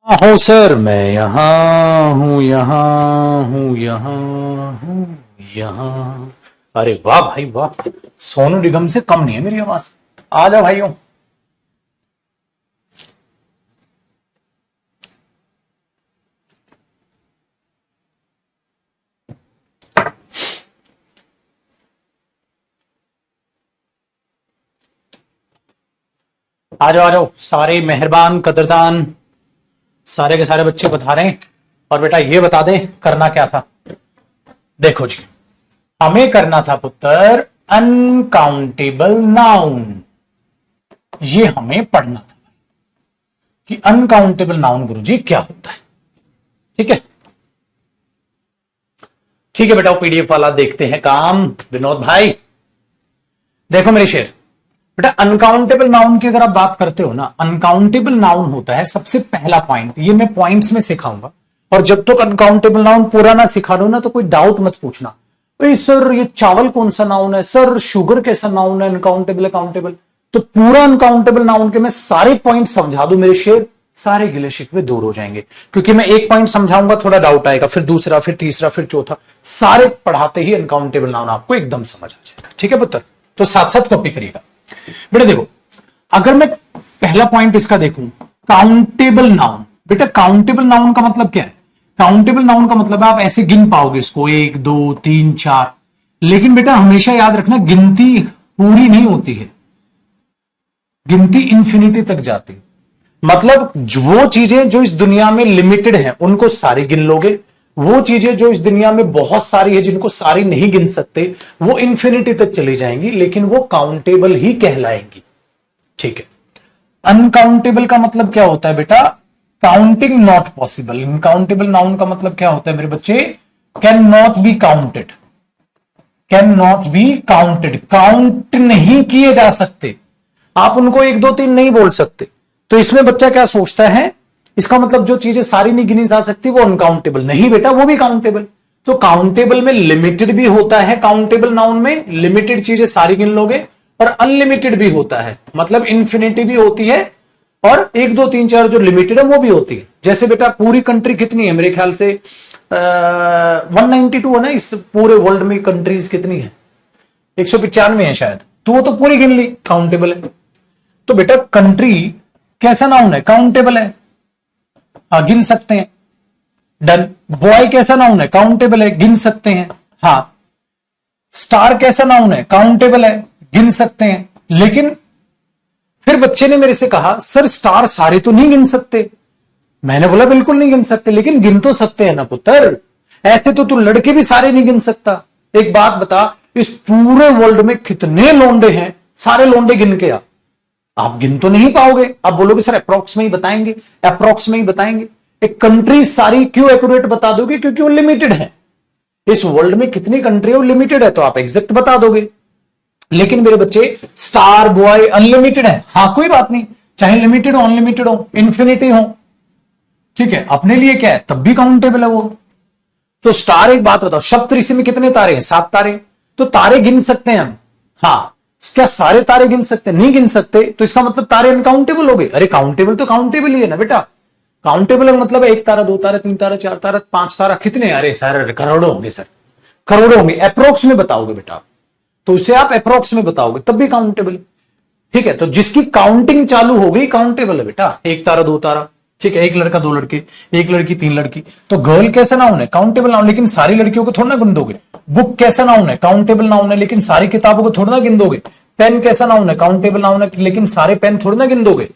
हो सर, मैं यहाँ हूँ, यहाँ हूँ, यहाँ हूँ, यहाँ। अरे वाह भाई वाह, सोनू निगम से कम नहीं है मेरी आवाज। आ जाओ भाइयों। आ जाओ सारे मेहरबान कदरदान, सारे के सारे बच्चे बता रहे हैं। और बेटा ये बता दे करना क्या था। देखो जी, हमें करना था पुत्र अनकाउंटेबल नाउन। ये हमें पढ़ना था कि अनकाउंटेबल नाउन गुरुजी क्या होता है। ठीक है, ठीक है बेटा, वो पीडीएफ वाला देखते हैं काम। विनोद भाई देखो मेरे शेर, बेटा अनकाउंटेबल नाउन की अगर आप बात करते हो ना, अनकाउंटेबल नाउन होता है सबसे पहला पॉइंट, ये मैं पॉइंट्स में सिखाऊंगा। और जब तक अनकाउंटेबल नाउन पूरा ना सिखा दो ना तो कोई डाउट मत पूछना, सर ये चावल कौन सा नाउन है, सर शुगर कैसा नाउन है, अनकाउंटेबल अकाउंटेबल। तो पूरा अनकाउंटेबल नाउन के मैं सारे पॉइंट समझा दूं मेरे शेर, सारे गिले शिकवे दूर हो जाएंगे। क्योंकि मैं एक पॉइंट समझाऊंगा, थोड़ा डाउट आएगा, फिर दूसरा, फिर तीसरा, फिर चौथा, सारे पढ़ाते ही अनकाउंटेबल नाउन आपको एकदम समझ आ जाएगा। ठीक है पुत्र, तो साथ साथ कॉपी करिएगा बेटा। देखो अगर मैं पहला पॉइंट इसका देखूं, काउंटेबल नाउन। बेटा काउंटेबल नाउन का मतलब क्या है? काउंटेबल नाउन का मतलब है आप ऐसे गिन पाओगे इसको, 1 2 3 4। लेकिन बेटा हमेशा याद रखना, गिनती पूरी नहीं होती है, गिनती इंफिनिटी तक जाती है। मतलब वो चीजें जो इस दुनिया में लिमिटेड हैं उनको सारी गिन लोगे, वो चीजें जो इस दुनिया में बहुत सारी है जिनको सारी नहीं गिन सकते वो इंफिनिटी तक चली जाएंगी, लेकिन वो काउंटेबल ही कहलाएंगी। ठीक है, अनकाउंटेबल का मतलब क्या होता है बेटा? Counting not possible. Uncountable noun का मतलब क्या होता है मेरे बच्चे? Can not be counted, can not be counted, count नहीं किए जा सकते। आप उनको 1 2 3 नहीं बोल सकते। तो इसमें बच्चा क्या सोचता है, इसका मतलब जो चीजें सारी नहीं गिनी जा सकती वो अनकाउंटेबल। नहीं बेटा, वो भी काउंटेबल। तो काउंटेबल में लिमिटेड भी होता है, काउंटेबल नाउन में लिमिटेड चीजें सारी गिन लोगे, और अनलिमिटेड भी होता है, मतलब इंफिनिटी भी होती है, और 1 2 3 4 जो लिमिटेड है वो भी होती है। जैसे बेटा पूरी कंट्री कितनी है? मेरे ख्याल से 192 है ना, इस पूरे वर्ल्ड में कंट्रीज कितनी है? 195 है शायद। तो वो तो पूरी गिन ली, काउंटेबल है। तो बेटा कंट्री कैसा नाउन है? काउंटेबल है, हाँ गिन सकते हैं। डन। बॉय कैसा नाउन है? काउंटेबल है, गिन सकते हैं। हाँ। स्टार कैसा नाउन है? काउंटेबल है, गिन सकते हैं। लेकिन फिर बच्चे ने मेरे से कहा सर स्टार सारे तो नहीं गिन सकते। मैंने बोला बिल्कुल नहीं गिन सकते, लेकिन गिन तो सकते हैं ना पुत्र। ऐसे तो तू लड़के भी सारे नहीं गिन सकता। एक बात बता, इस पूरे वर्ल्ड में कितने लोंडे हैं? सारे लोंडे गिन के आप गिन तो नहीं पाओगे। आप बोलोगे सर अप्रोक्स में ही बताएंगे, अप्रोक्स में ही बताएंगे। एक कंट्री सारी क्यों एक्यूरेट बता दोगे? क्योंकि वो लिमिटेड है। इस वर्ल्ड में कितनी कंट्री है वो लिमिटेड है, तो आप एग्जैक्ट बता दोगे। लेकिन मेरे बच्चे स्टार बॉय अनलिमिटेड है, हाँ कोई बात नहीं, चाहे लिमिटेड हो, अनलिमिटेड हो, इंफिनिटी हो, ठीक है, अपने लिए क्या है तब भी काउंटेबल है वो। तो स्टार, एक बात बताओ, सप्तऋषि में कितने तारे हैं? 7 तारे। तो तारे गिन सकते हैं हम, हाँ। क्या सारे तारे गिन सकते? नहीं गिन सकते। तो इसका मतलब तारे अनकाउंटेबल हो गए? अरे काउंटेबल तो काउंटेबल ही है ना बेटा। काउंटेबल का मतलब 1 तारा, 2 तारा, 3 तारा, 4 तारा, 5 तारा, कितने? अरे सर करोड़ों होंगे सर, करोड़ों होंगे। अप्रोक्स में बताओगे बेटा, तो उसे आप अप्रोक्स में बताओगे तब भी काउंटेबल। ठीक है, तो जिसकी काउंटिंग चालू हो गई काउंटेबल है बेटा। 1 तारा, 2 तारा, ठीक है, 1 लड़का, 2 लड़के, 1 लड़की, 3 लड़की। तो गर्ल कैसा नाउन है? काउंटेबल नाउन, लेकिन सारी लड़कियों को थोड़ा ना गिन दोगे। बुक कैसा नाउन है? काउंटेबल नाउन है, लेकिन सारी किताबों को थोड़ा ना गिन दोगे। पेन कैसा नाउन है? काउंटेबल नाउन है, लेकिन सारे पेन थोड़ा ना गिन दोगे।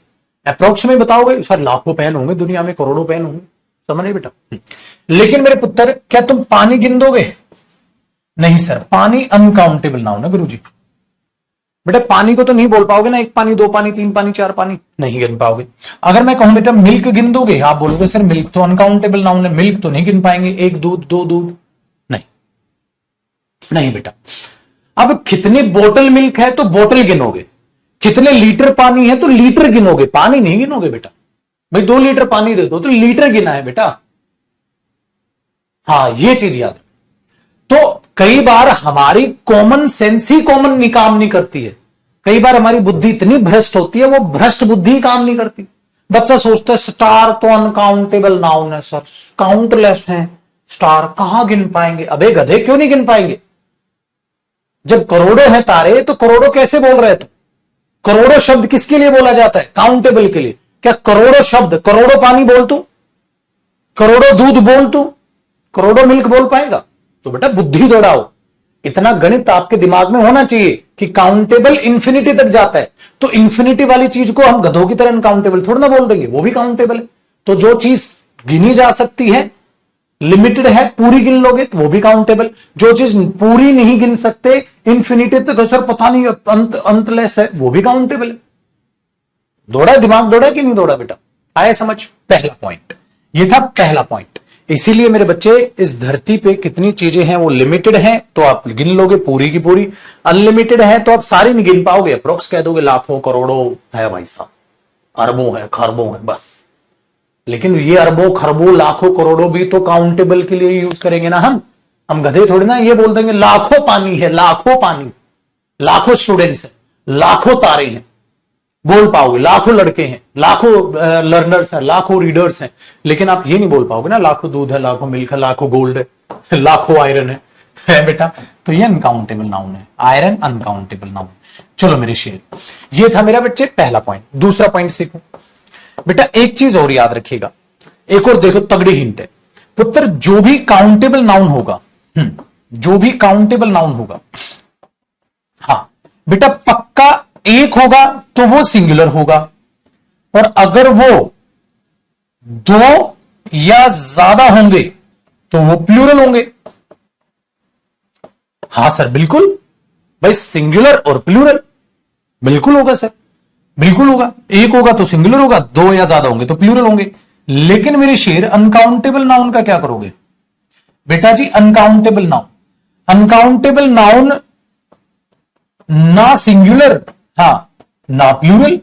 अप्रोक्स में बताओगे। सर लाखों पेन होंगे दुनिया में, करोड़ों पेन होंगे, समझ नहीं बेटा। लेकिन मेरे पुत्र क्या तुम पानी गिन दोगे? नहीं सर, पानी अनकाउंटेबल नाउन है गुरुजी। बेटा पानी को तो नहीं बोल पाओगे ना, 1 पानी, 2 पानी, 3 पानी, 4 पानी, नहीं गिन पाओगे। अगर मैं कहूं बेटा मिल्क गिन दोगे, आप बोलोगे सर मिल्क तो अनकाउंटेबल नाउन है, मिल्क तो नहीं गिन पाएंगे। 1 दूध, 2 दूध, नहीं, नहीं बेटा। अब कितने बोतल मिल्क है तो बोतल गिनोगे, कितने लीटर पानी है तो लीटर गिनोगे, पानी नहीं गिनोगे बेटा। भाई 2 लीटर पानी दे दो तो लीटर गिना है बेटा। हाँ ये चीज याद। तो कई बार हमारी कॉमन सेंस ही कॉमन काम नहीं करती है। कई बार हमारी बुद्धि इतनी भ्रष्ट होती है, वो भ्रष्ट बुद्धि काम नहीं करती। बच्चा सोचता है स्टार तो अनकाउंटेबल नाउन है सर, काउंटलेस है स्टार, कहां गिन पाएंगे? अबे गधे, क्यों नहीं गिन पाएंगे? जब करोड़ों है तारे तो करोड़ों कैसे बोल रहे थे? करोड़ों शब्द किसके लिए बोला जाता है? काउंटेबल के लिए। क्या करोड़ों शब्द, करोड़ों पानी बोल तू, करोड़ों दूध बोल तू, करोड़ों मिल्क बोल पाएगा? तो बेटा बुद्धि दौड़ाओ, इतना गणित आपके दिमाग में होना चाहिए कि काउंटेबल इंफिनिटी तक जाता है, तो इंफिनिटी वाली चीज को हम गधों की तरह अनकाउंटेबल थोड़ा ना बोल देंगे, वो भी काउंटेबल है। तो जो चीज गिनी जा सकती है, लिमिटेड है, पूरी गिन लोगे तो वो भी काउंटेबल। जो चीज पूरी नहीं गिन सकते, इंफिनिटी तक सर पता नहीं अंतलेस है, वो भी काउंटेबल है। दौड़ा दिमाग, दौड़ा कि नहीं दौड़ा बेटा? आया समझ? पहला पॉइंट ये था, पहला पॉइंट। इसीलिए मेरे बच्चे, इस धरती पे कितनी चीजें हैं वो लिमिटेड हैं तो आप गिन लोगे पूरी की पूरी, अनलिमिटेड है तो आप सारी नहीं गिन पाओगे, अप्रोक्स कह दोगे लाखों करोड़ों है भाई साहब, अरबों है, खरबों है बस। लेकिन ये अरबों खरबों लाखों करोड़ों भी तो काउंटेबल के लिए यूज करेंगे ना हम गधे थोड़ी ना ये बोल देंगे लाखों पानी है, लाखों पानी, लाखों स्टूडेंट्स हैं, लाखों तारे हैं, बोल पाओगे लाखों लड़के हैं, लाखों लर्नर्स हैं, लाखों रीडर्स हैं, लेकिन आप ये नहीं बोल पाओगे ना लाखों दूध है, लाखों मिल्क है, लाखों गोल्ड है, लाखों आयरन है बेटा। तो ये अनकाउंटेबल नाउन है, आयरन अनकाउंटेबल नाउन। चलो मेरे शेर, ये था मेरा बच्चे पहला पॉइंट। दूसरा पॉइंट सीखो बेटा, एक चीज और याद रखिएगा, एक और देखो तगड़ी हिंट है पुत्र, जो भी काउंटेबल नाउन होगा, जो भी काउंटेबल नाउन होगा, हाँ बेटा पक्का एक होगा तो वो सिंगुलर होगा, और अगर वो दो या ज्यादा होंगे तो वो प्लूरल होंगे। हां सर बिल्कुल भाई, सिंगुलर और प्लूरल बिल्कुल होगा सर, बिल्कुल होगा। एक होगा तो सिंगुलर होगा, दो या ज्यादा होंगे तो प्लूरल होंगे। लेकिन मेरे शेर, अनकाउंटेबल नाउन का क्या करोगे बेटा जी? अनकाउंटेबल नाउन, अनकाउंटेबल नाउन ना सिंगुलर, हाँ ना प्लूरल।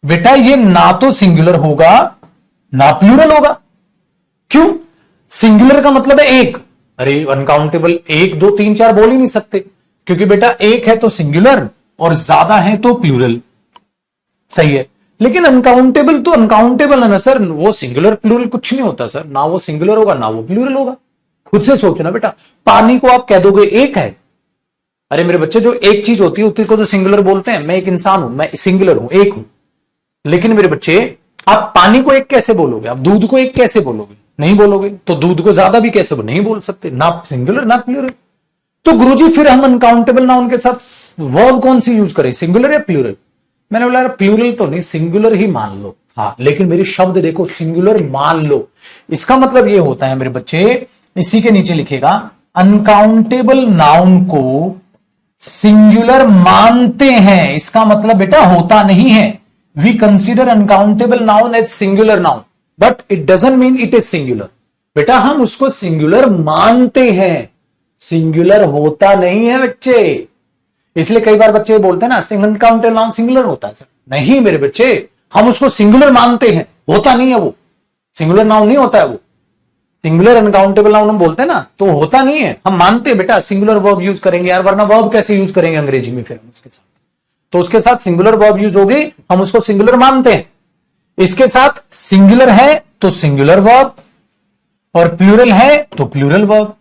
बेटा ये ना तो सिंगुलर होगा ना प्लूरल होगा। क्यों? सिंगुलर का मतलब है एक, अरे अनकाउंटेबल एक दो तीन चार बोल ही नहीं सकते, क्योंकि बेटा एक है तो सिंगुलर और ज्यादा है तो प्लूरल, सही है। लेकिन अनकाउंटेबल तो अनकाउंटेबल है ना सर, वो सिंगुलर प्लूरल कुछ नहीं होता सर, ना वो सिंगुलर होगा ना वो प्लूरल होगा। खुद से सोचना बेटा, पानी को आप कह दोगे एक है, अरे मेरे बच्चे जो एक चीज होती है उसी को तो सिंगुलर बोलते हैं। मैं एक इंसान हूं, मैं सिंगुलर हूं, एक हूं। लेकिन मेरे बच्चे, आप पानी को एक कैसे बोलोगे? आप दूध को एक कैसे बोलोगे? नहीं बोलोगे। तो दूध को ज्यादा भी कैसे नहीं बोल सकते, ना सिंगुलर ना प्लूरल। तो गुरुजी फिर हम अनकाउंटेबल नाउन के साथ वर्ब कौन सी यूज करें, सिंगुलर या प्लूरल? मैंने बोला प्लूरल तो नहीं, सिंगुलर ही मान लो। हाँ लेकिन मेरी शब्द देखो, सिंगुलर मान लो, इसका मतलब ये होता है मेरे बच्चे, इसी के नीचे लिखेगा, अनकाउंटेबल नाउन को सिंगुलर मानते हैं, इसका मतलब बेटा होता नहीं है। We consider uncountable noun as singular noun, but it doesn't mean it is singular. बेटा हम उसको सिंगुलर मानते हैं, सिंगुलर होता नहीं है बच्चे। इसलिए कई बार बच्चे बोलते हैं ना अनकाउंटेबल नाउन सिंगुलर होता है सर, नहीं मेरे बच्चे, हम उसको सिंगुलर मानते हैं, होता नहीं है वो, सिंगुलर नाउन नहीं होता है वो। सिंगुलर अनकाउंटेबल नाउन हम बोलते हैं ना तो होता नहीं है, हम मानते हैं बेटा, सिंगुलर वर्ब यूज करेंगे यार, वरना वर्ब कैसे यूज करेंगे अंग्रेजी में फिर हम उसके साथ? तो उसके साथ सिंगुलर वर्ब यूज होगी, हम उसको सिंगुलर मानते हैं। इसके साथ सिंगुलर है तो सिंगुलर वर्ब, और प्लूरल है तो प्लूरल वर्ब।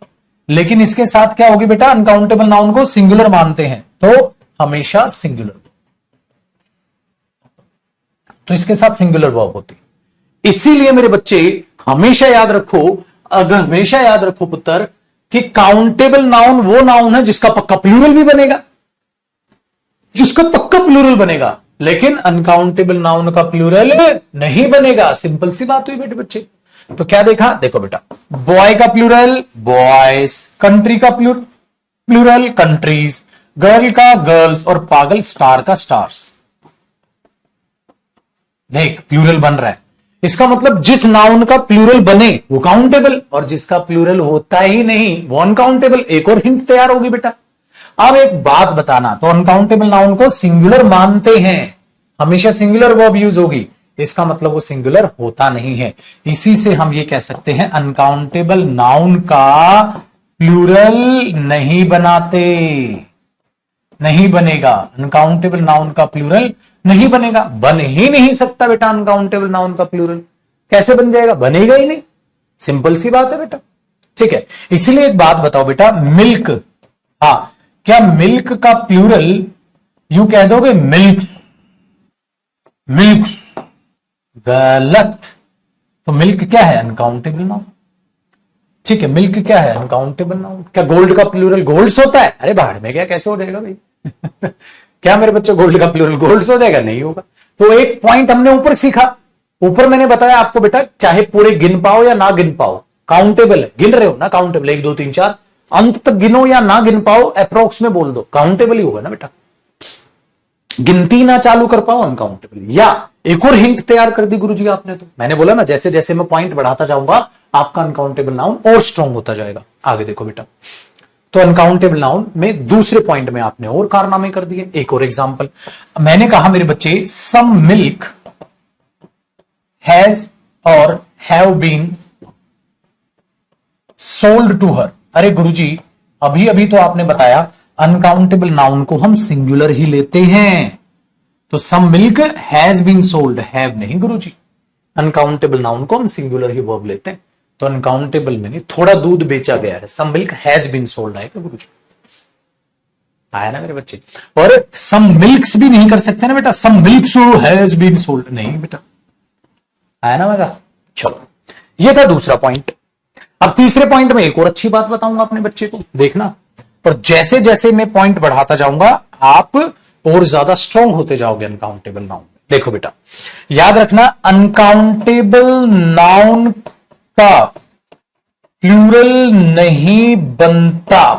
लेकिन इसके साथ क्या होगी बेटा, अनकाउंटेबल नाउन को सिंगुलर मानते हैं तो हमेशा सिंगुलर, तो इसके साथ सिंगुलर वर्ब होती। इसीलिए मेरे बच्चे हमेशा याद रखो, अगर हमेशा याद रखो पुत्र, कि काउंटेबल नाउन वो नाउन है जिसका पक्का प्लूरल भी बनेगा, जिसका पक्का प्लूरल बनेगा, लेकिन अनकाउंटेबल नाउन का प्लूरल नहीं बनेगा। सिंपल सी बात हुई बेटे बच्चे। तो क्या देखा, देखो बेटा, बॉय का प्लूरल बॉयज, कंट्री का प्लूरल कंट्रीज, गर्ल का गर्ल्स, और पागल स्टार का स्टार्स। देख प्लूरल बन रहा है, इसका मतलब जिस नाउन का प्लूरल बने वो काउंटेबल, और जिसका प्लूरल होता ही नहीं वो अनकाउंटेबल। एक और हिंट तैयार होगी बेटा। अब एक बात बताना, तो अनकाउंटेबल नाउन को सिंगुलर मानते हैं, हमेशा सिंगुलर वर्ब यूज होगी, इसका मतलब वो सिंगुलर होता नहीं है। इसी से हम ये कह सकते हैं अनकाउंटेबल नाउन का प्लूरल नहीं बनाते। नहीं बनेगा। अनकाउंटेबल नाउन का प्लूरल नहीं बनेगा, बन ही नहीं सकता बेटा अनकाउंटेबल नाउन का प्लूरल। कैसे बन जाएगा? बनेगा ही नहीं, सिंपल सी बात है बेटा। ठीक है, इसलिए एक बात बताओ बेटा, मिल्क, हाँ, क्या मिल्क का प्लूरल यूं कह दोगे? मिल्क, मिल्क, गलत। तो मिल्क क्या है? Uncountable noun. ठीक है, मिल्क क्या है? Uncountable noun. क्या गोल्ड का प्लूरल गोल्ड्स होता है? अरे बाहर में, क्या कैसे हो जाएगा भाई? क्या मेरे बच्चे गोल्ड का प्लूरल गोल्ड्स हो जाएगा? नहीं होगा। तो एक पॉइंट हमने ऊपर सीखा, ऊपर मैंने बताया आपको बेटा, चाहे पूरे गिन पाओ या ना गिन पाओ, काउंटेबल है। गिन रहे हो ना, काउंटेबल, 1 2 3 4, अंत तक गिनो या ना गिन पाओ, अप्रोक्स में बोल दो, काउंटेबल ही होगा ना बेटा। गिनती ना चालू कर पाओ, अनकाउंटेबल। या एक और हिंट तैयार कर दी गुरुजी आपने, तो मैंने बोला ना, जैसे जैसे मैं पॉइंट बढ़ाता जाऊंगा आपका अनकाउंटेबल नाउन और स्ट्रॉन्ग होता जाएगा। आगे देखो बेटा, तो अनकाउंटेबल नाउन में दूसरे पॉइंट में आपने और कारनामे कर दिए। एक और एग्जांपल, मैंने कहा मेरे बच्चे, some milk has or have been sold to her. अरे गुरुजी, अभी अभी तो आपने बताया अनकाउंटेबल नाउन को हम सिंगुलर ही लेते हैं, तो some milk has been sold, have नहीं गुरुजी। अनकाउंटेबल नाउन को हम सिंगुलर ही वर्ब लेते हैं, तो अनकाउंटेबल में नहीं, थोड़ा दूध बेचा गया है, some milk has been sold आएगा गुरुजी। आया ना मेरे बच्चे? और सम मिल्क्स भी नहीं कर सकते ना बेटा, सम मिल्क्स हैज बीन सोल्ड, नहीं बेटा। आया ना मजा? चलो, ये था दूसरा पॉइंट। अब तीसरे पॉइंट में एक और अच्छी बात बताऊंगा अपने बच्चे को, देखना। और जैसे जैसे मैं पॉइंट बढ़ाता जाऊंगा आप और ज्यादा स्ट्रांग होते जाओगे अनकाउंटेबल नाउन में। देखो बेटा, याद रखना, अनकाउंटेबल नाउन का प्लूरल नहीं बनता।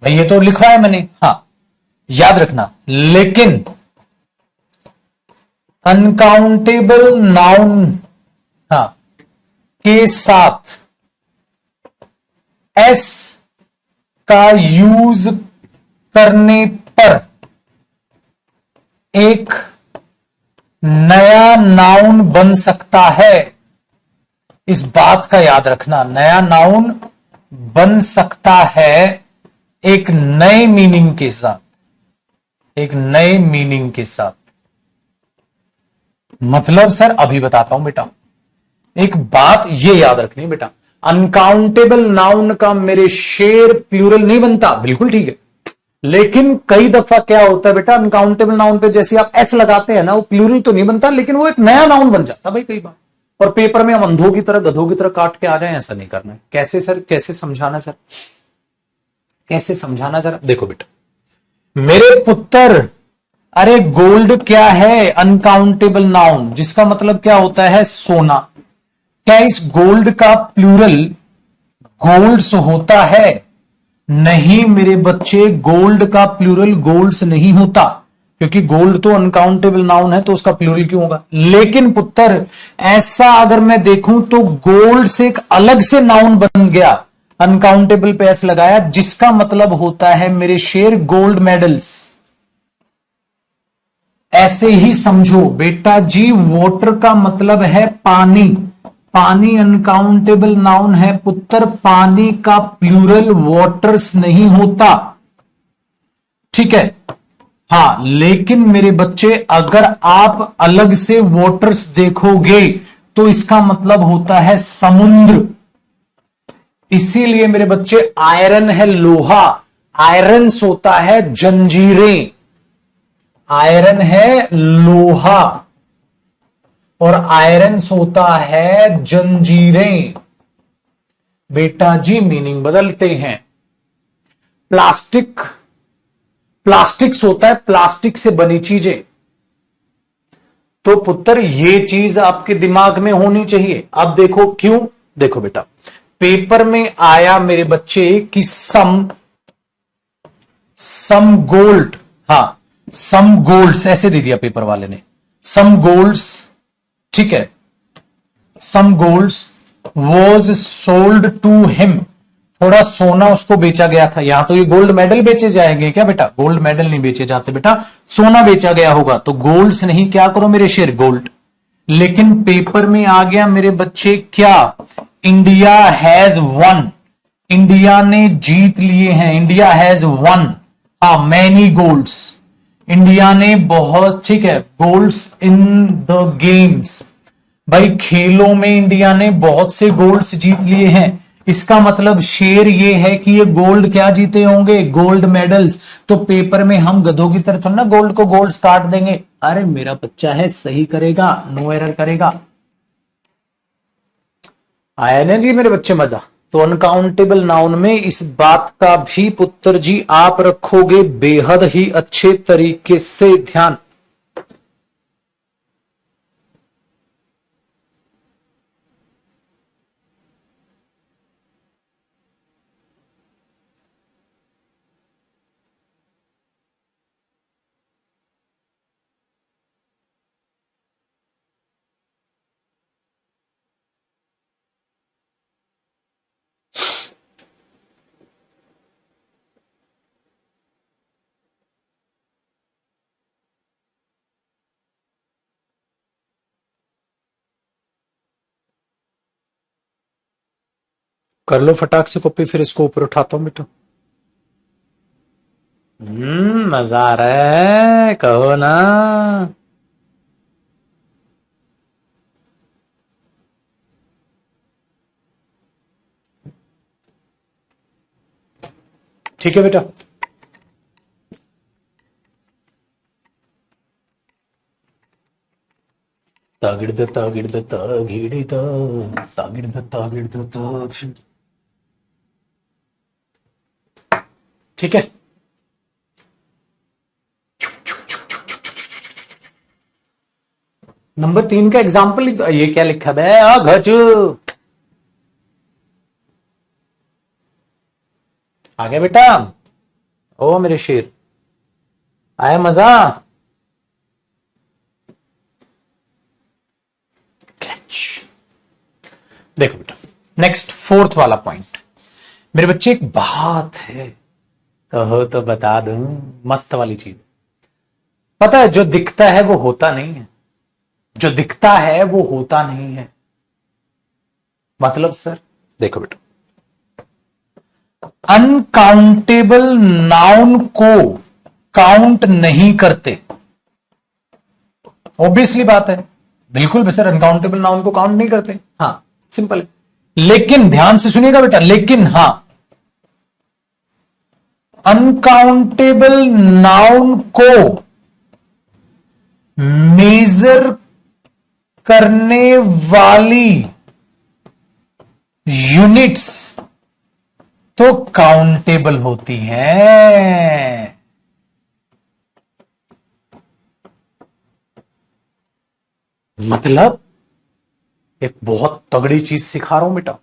भाई ये तो लिखा है मैंने, हाँ याद रखना, लेकिन अनकाउंटेबल नाउन, हाँ, के साथ एस का यूज करने पर एक नया नाउन बन सकता है। इस बात का याद रखना, नया नाउन बन सकता है एक नए मीनिंग के साथ, एक नए मीनिंग के साथ। मतलब सर अभी बताता हूं बेटा, एक बात ये याद रखनी बेटा, अनकाउंटेबल नाउन का मेरे शेर प्लूरल नहीं बनता, बिल्कुल ठीक है, लेकिन कई दफा क्या होता है बेटा, अनकाउंटेबल नाउन पे जैसे आप एस लगाते हैं ना, वो प्लूरल तो नहीं बनता, लेकिन वो एक नया नाउन बन जाता भाई कई बार। और पेपर में हम अंधों की तरह गधों की तरह काट के आ जाए, ऐसा नहीं करना है। कैसे सर? कैसे समझाना सर? कैसे समझाना जरा? देखो बेटा, मेरे पुत्र, अरे गोल्ड क्या है? अनकाउंटेबल नाउन, जिसका मतलब क्या होता है? सोना। क्या इस गोल्ड का प्लूरल गोल्ड्स होता है? नहीं मेरे बच्चे, गोल्ड का प्लूरल गोल्ड्स नहीं होता, क्योंकि गोल्ड तो अनकाउंटेबल नाउन है, तो उसका प्लूरल क्यों होगा? लेकिन पुत्र, ऐसा अगर मैं देखूं तो गोल्ड से एक अलग से नाउन बन गया, अनकाउंटेबल पे एस लगाया, जिसका मतलब होता है मेरे शेर गोल्ड मेडल्स। ऐसे ही समझो बेटा जी, वाटर का मतलब है पानी, पानी अनकाउंटेबल नाउन है पुत्र, पानी का प्लूरल वाटर्स नहीं होता, ठीक है? हाँ, लेकिन मेरे बच्चे अगर आप अलग से वाटर्स देखोगे तो इसका मतलब होता है समुद्र। इसीलिए मेरे बच्चे आयरन है लोहा, आयरन्स होता है जंजीरें, आयरन है लोहा और आयरन्स होता है जंजीरें। बेटा जी मीनिंग बदलते हैं। प्लास्टिक, प्लास्टिक्स होता है प्लास्टिक से बनी चीजें। तो पुत्र ये चीज आपके दिमाग में होनी चाहिए। अब देखो क्यों, देखो बेटा, पेपर में आया मेरे बच्चे कि सम गोल्ड, हाँ सम गोल्ड्स ऐसे दे दिया पेपर वाले ने, सम गोल्ड्स, ठीक है, some golds was sold to him, थोड़ा सोना उसको बेचा गया था। यहां तो ये गोल्ड मेडल बेचे जाएंगे क्या बेटा? गोल्ड मेडल नहीं बेचे जाते बेटा, सोना बेचा गया होगा, तो गोल्ड्स नहीं, क्या करो मेरे शेर, गोल्ड। लेकिन पेपर में आ गया मेरे बच्चे क्या, इंडिया हैज वन, इंडिया ने जीत लिए हैं, इंडिया हैज वन, हाँ, मैनी गोल्ड्स, इंडिया ने बहुत, ठीक है, गोल्ड्स इन द गेम्स, भाई खेलों में इंडिया ने बहुत से गोल्ड्स जीत लिए हैं। इसका मतलब शेर ये है कि ये गोल्ड क्या जीते होंगे, गोल्ड मेडल्स। तो पेपर में हम गधों की तरह थोड़ा ना गोल्ड को गोल्ड काट देंगे। अरे मेरा बच्चा है, सही करेगा, नो एरर करेगा। आया ना जी मेरे बच्चे मजा। तो अनकाउंटेबल नाउन में इस बात का भी पुत्र जी आप रखोगे बेहद ही अच्छे तरीके से ध्यान। कर लो फटाक से कॉपी, फिर इसको ऊपर उठाता हूं बेटा। मजा आ रहा है, कहो ना। ठीक है बेटा। तागिड़द तागिड़द तागिड़द तागिड़द तागिड़द तागिड़द। ठीक है, नंबर 3 का एग्जाम्पल लिख दो। ये क्या लिखा है घच, आ गया बेटा। ओ मेरे शेर, आया मजा। कैच। देखो बेटा, नेक्स्ट 4th वाला पॉइंट। मेरे बच्चे एक बात है, कहो तो बता दूं, मस्त वाली चीज। पता है जो दिखता है वो होता नहीं है, जो दिखता है वो होता नहीं है। मतलब सर देखो बेटा, अनकाउंटेबल नाउन को काउंट नहीं करते। ऑब्वियसली बात है, बिल्कुल भी सर, अनकाउंटेबल नाउन को काउंट नहीं करते। हाँ, सिंपल है। लेकिन ध्यान से सुनिएगा बेटा, लेकिन हां, अनकाउंटेबल नाउन को मेजर करने वाली यूनिट्स तो काउंटेबल होती हैं। मतलब एक बहुत तगड़ी चीज सिखा रहा हूं बेटा,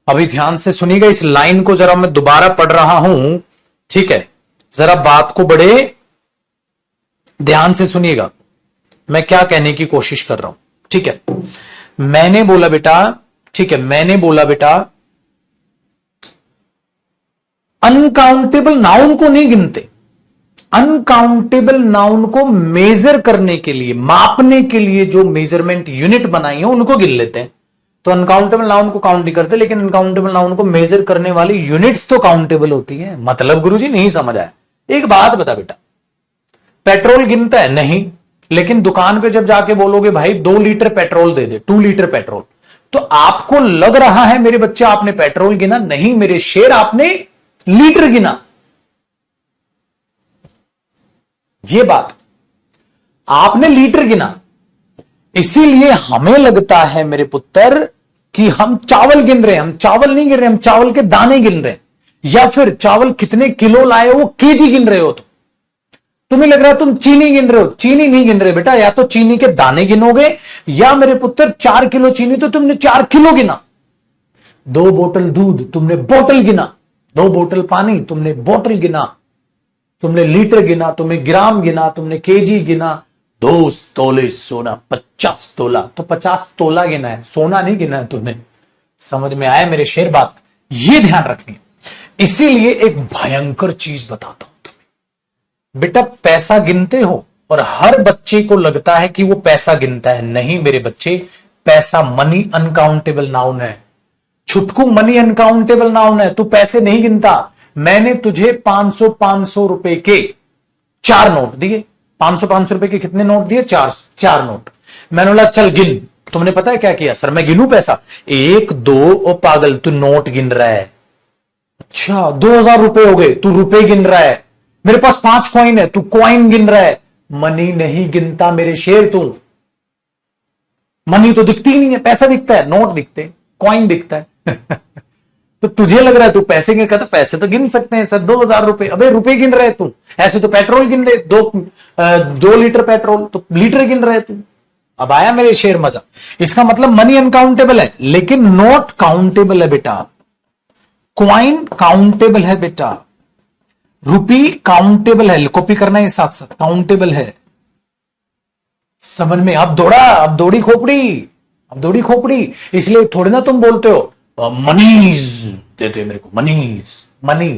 अभी ध्यान से सुनिएगा। इस लाइन को जरा मैं दोबारा पढ़ रहा हूं, ठीक है, जरा बात को बड़े ध्यान से सुनिएगा, मैं क्या कहने की कोशिश कर रहा हूं। ठीक है, मैंने बोला बेटा, ठीक है, मैंने बोला बेटा अनकाउंटेबल नाउन को नहीं गिनते, अनकाउंटेबल नाउन को मेजर करने के लिए, मापने के लिए जो मेजरमेंट यूनिट बनाई है उनको गिन लेते हैं। तो अनकाउंटेबल नाउन को काउंट नहीं करते, लेकिन अनकाउंटेबल नाउन को मेजर करने वाली यूनिट्स तो काउंटेबल होती है। मतलब गुरुजी नहीं समझ आया। एक बात बता बेटा, पेट्रोल गिनता है नहीं, लेकिन दुकान पे जब जाके बोलोगे भाई 2 लीटर पेट्रोल दे दे, 2 लीटर पेट्रोल, तो आपको लग रहा है मेरे बच्चे आपने पेट्रोल गिना, नहीं मेरे शेर, आपने लीटर गिना। ये बात, आपने लीटर गिना। इसीलिए हमें लगता है मेरे पुत्र कि हम चावल गिन रहे हैं। हम चावल नहीं गिन रहे, हम चावल के दाने गिन रहे हैं, या फिर चावल कितने किलो लाए हो वो केजी गिन रहे हो। तो तुम्हें लग रहा है तुम चीनी गिन रहे हो, चीनी नहीं गिन रहे बेटा, या तो चीनी के दाने गिनोगे, या मेरे पुत्र 4 किलो चीनी तो तुमने 4 किलो गिना। 2 बोतल दूध तुमने बोतल गिना, 2 बोतल पानी तुमने बोतल गिना, तुमने लीटर गिना, तुमने ग्राम गिना, तुमने केजी गिना। 2 तोले सोना 50 तोला, तो 50 तोला गिना है, सोना नहीं गिना है तुमने। समझ में आया मेरे शेर बात? ये ध्यान रखनी है। इसीलिए एक भयंकर चीज बताता हूं तुम्हें बेटा, पैसा गिनते हो और हर बच्चे को लगता है कि वो पैसा गिनता है। नहीं मेरे बच्चे, पैसा मनी अनकाउंटेबल नाउन है। छुटकू मनी अनकाउंटेबल नाउन है, तू पैसे नहीं गिनता। मैंने तुझे 500 रुपए के 4 नोट दिए। 500 रुपए के कितने नोट दिए? चार नोट। मैंने बोला चल गिन। तुमने पता है क्या किया? सर मैं गिनूं पैसा? 1 2। ओ पागल, तू नोट गिन रहा है। अच्छा 2000 रुपए हो गए, तू रुपए गिन रहा है। मेरे पास 5 कॉइन है, तू कॉइन गिन रहा है। मनी नहीं गिनता मेरे शेर तू। मनी तो दिखती ही नहीं है, पैसा दिखता है, नोट दिखते, कॉइन दिखता है। तो तुझे लग रहा है तू पैसे गिन, कहता पैसे तो गिन सकते हैं सर, 2000 रुपए। अबे रुपए गिन रहे तू, ऐसे तो पेट्रोल गिन रहे, 2 लीटर पेट्रोल तो लीटर गिन रहे तू। अब आया मेरे शेर मजा। इसका मतलब मनी अनकाउंटेबल है, लेकिन नोट काउंटेबल है बेटा। क्वाइन काउंटेबल है बेटा। रुपी काउंटेबल है, कॉपी करना है साथ साथ, काउंटेबल है। समझ में? अब दौड़ा, अब दौड़ी खोपड़ी, अब दौड़ी खोपड़ी। इसलिए थोड़ी ना तुम बोलते हो मनीज देते हो मेरे को, मनीज, मनी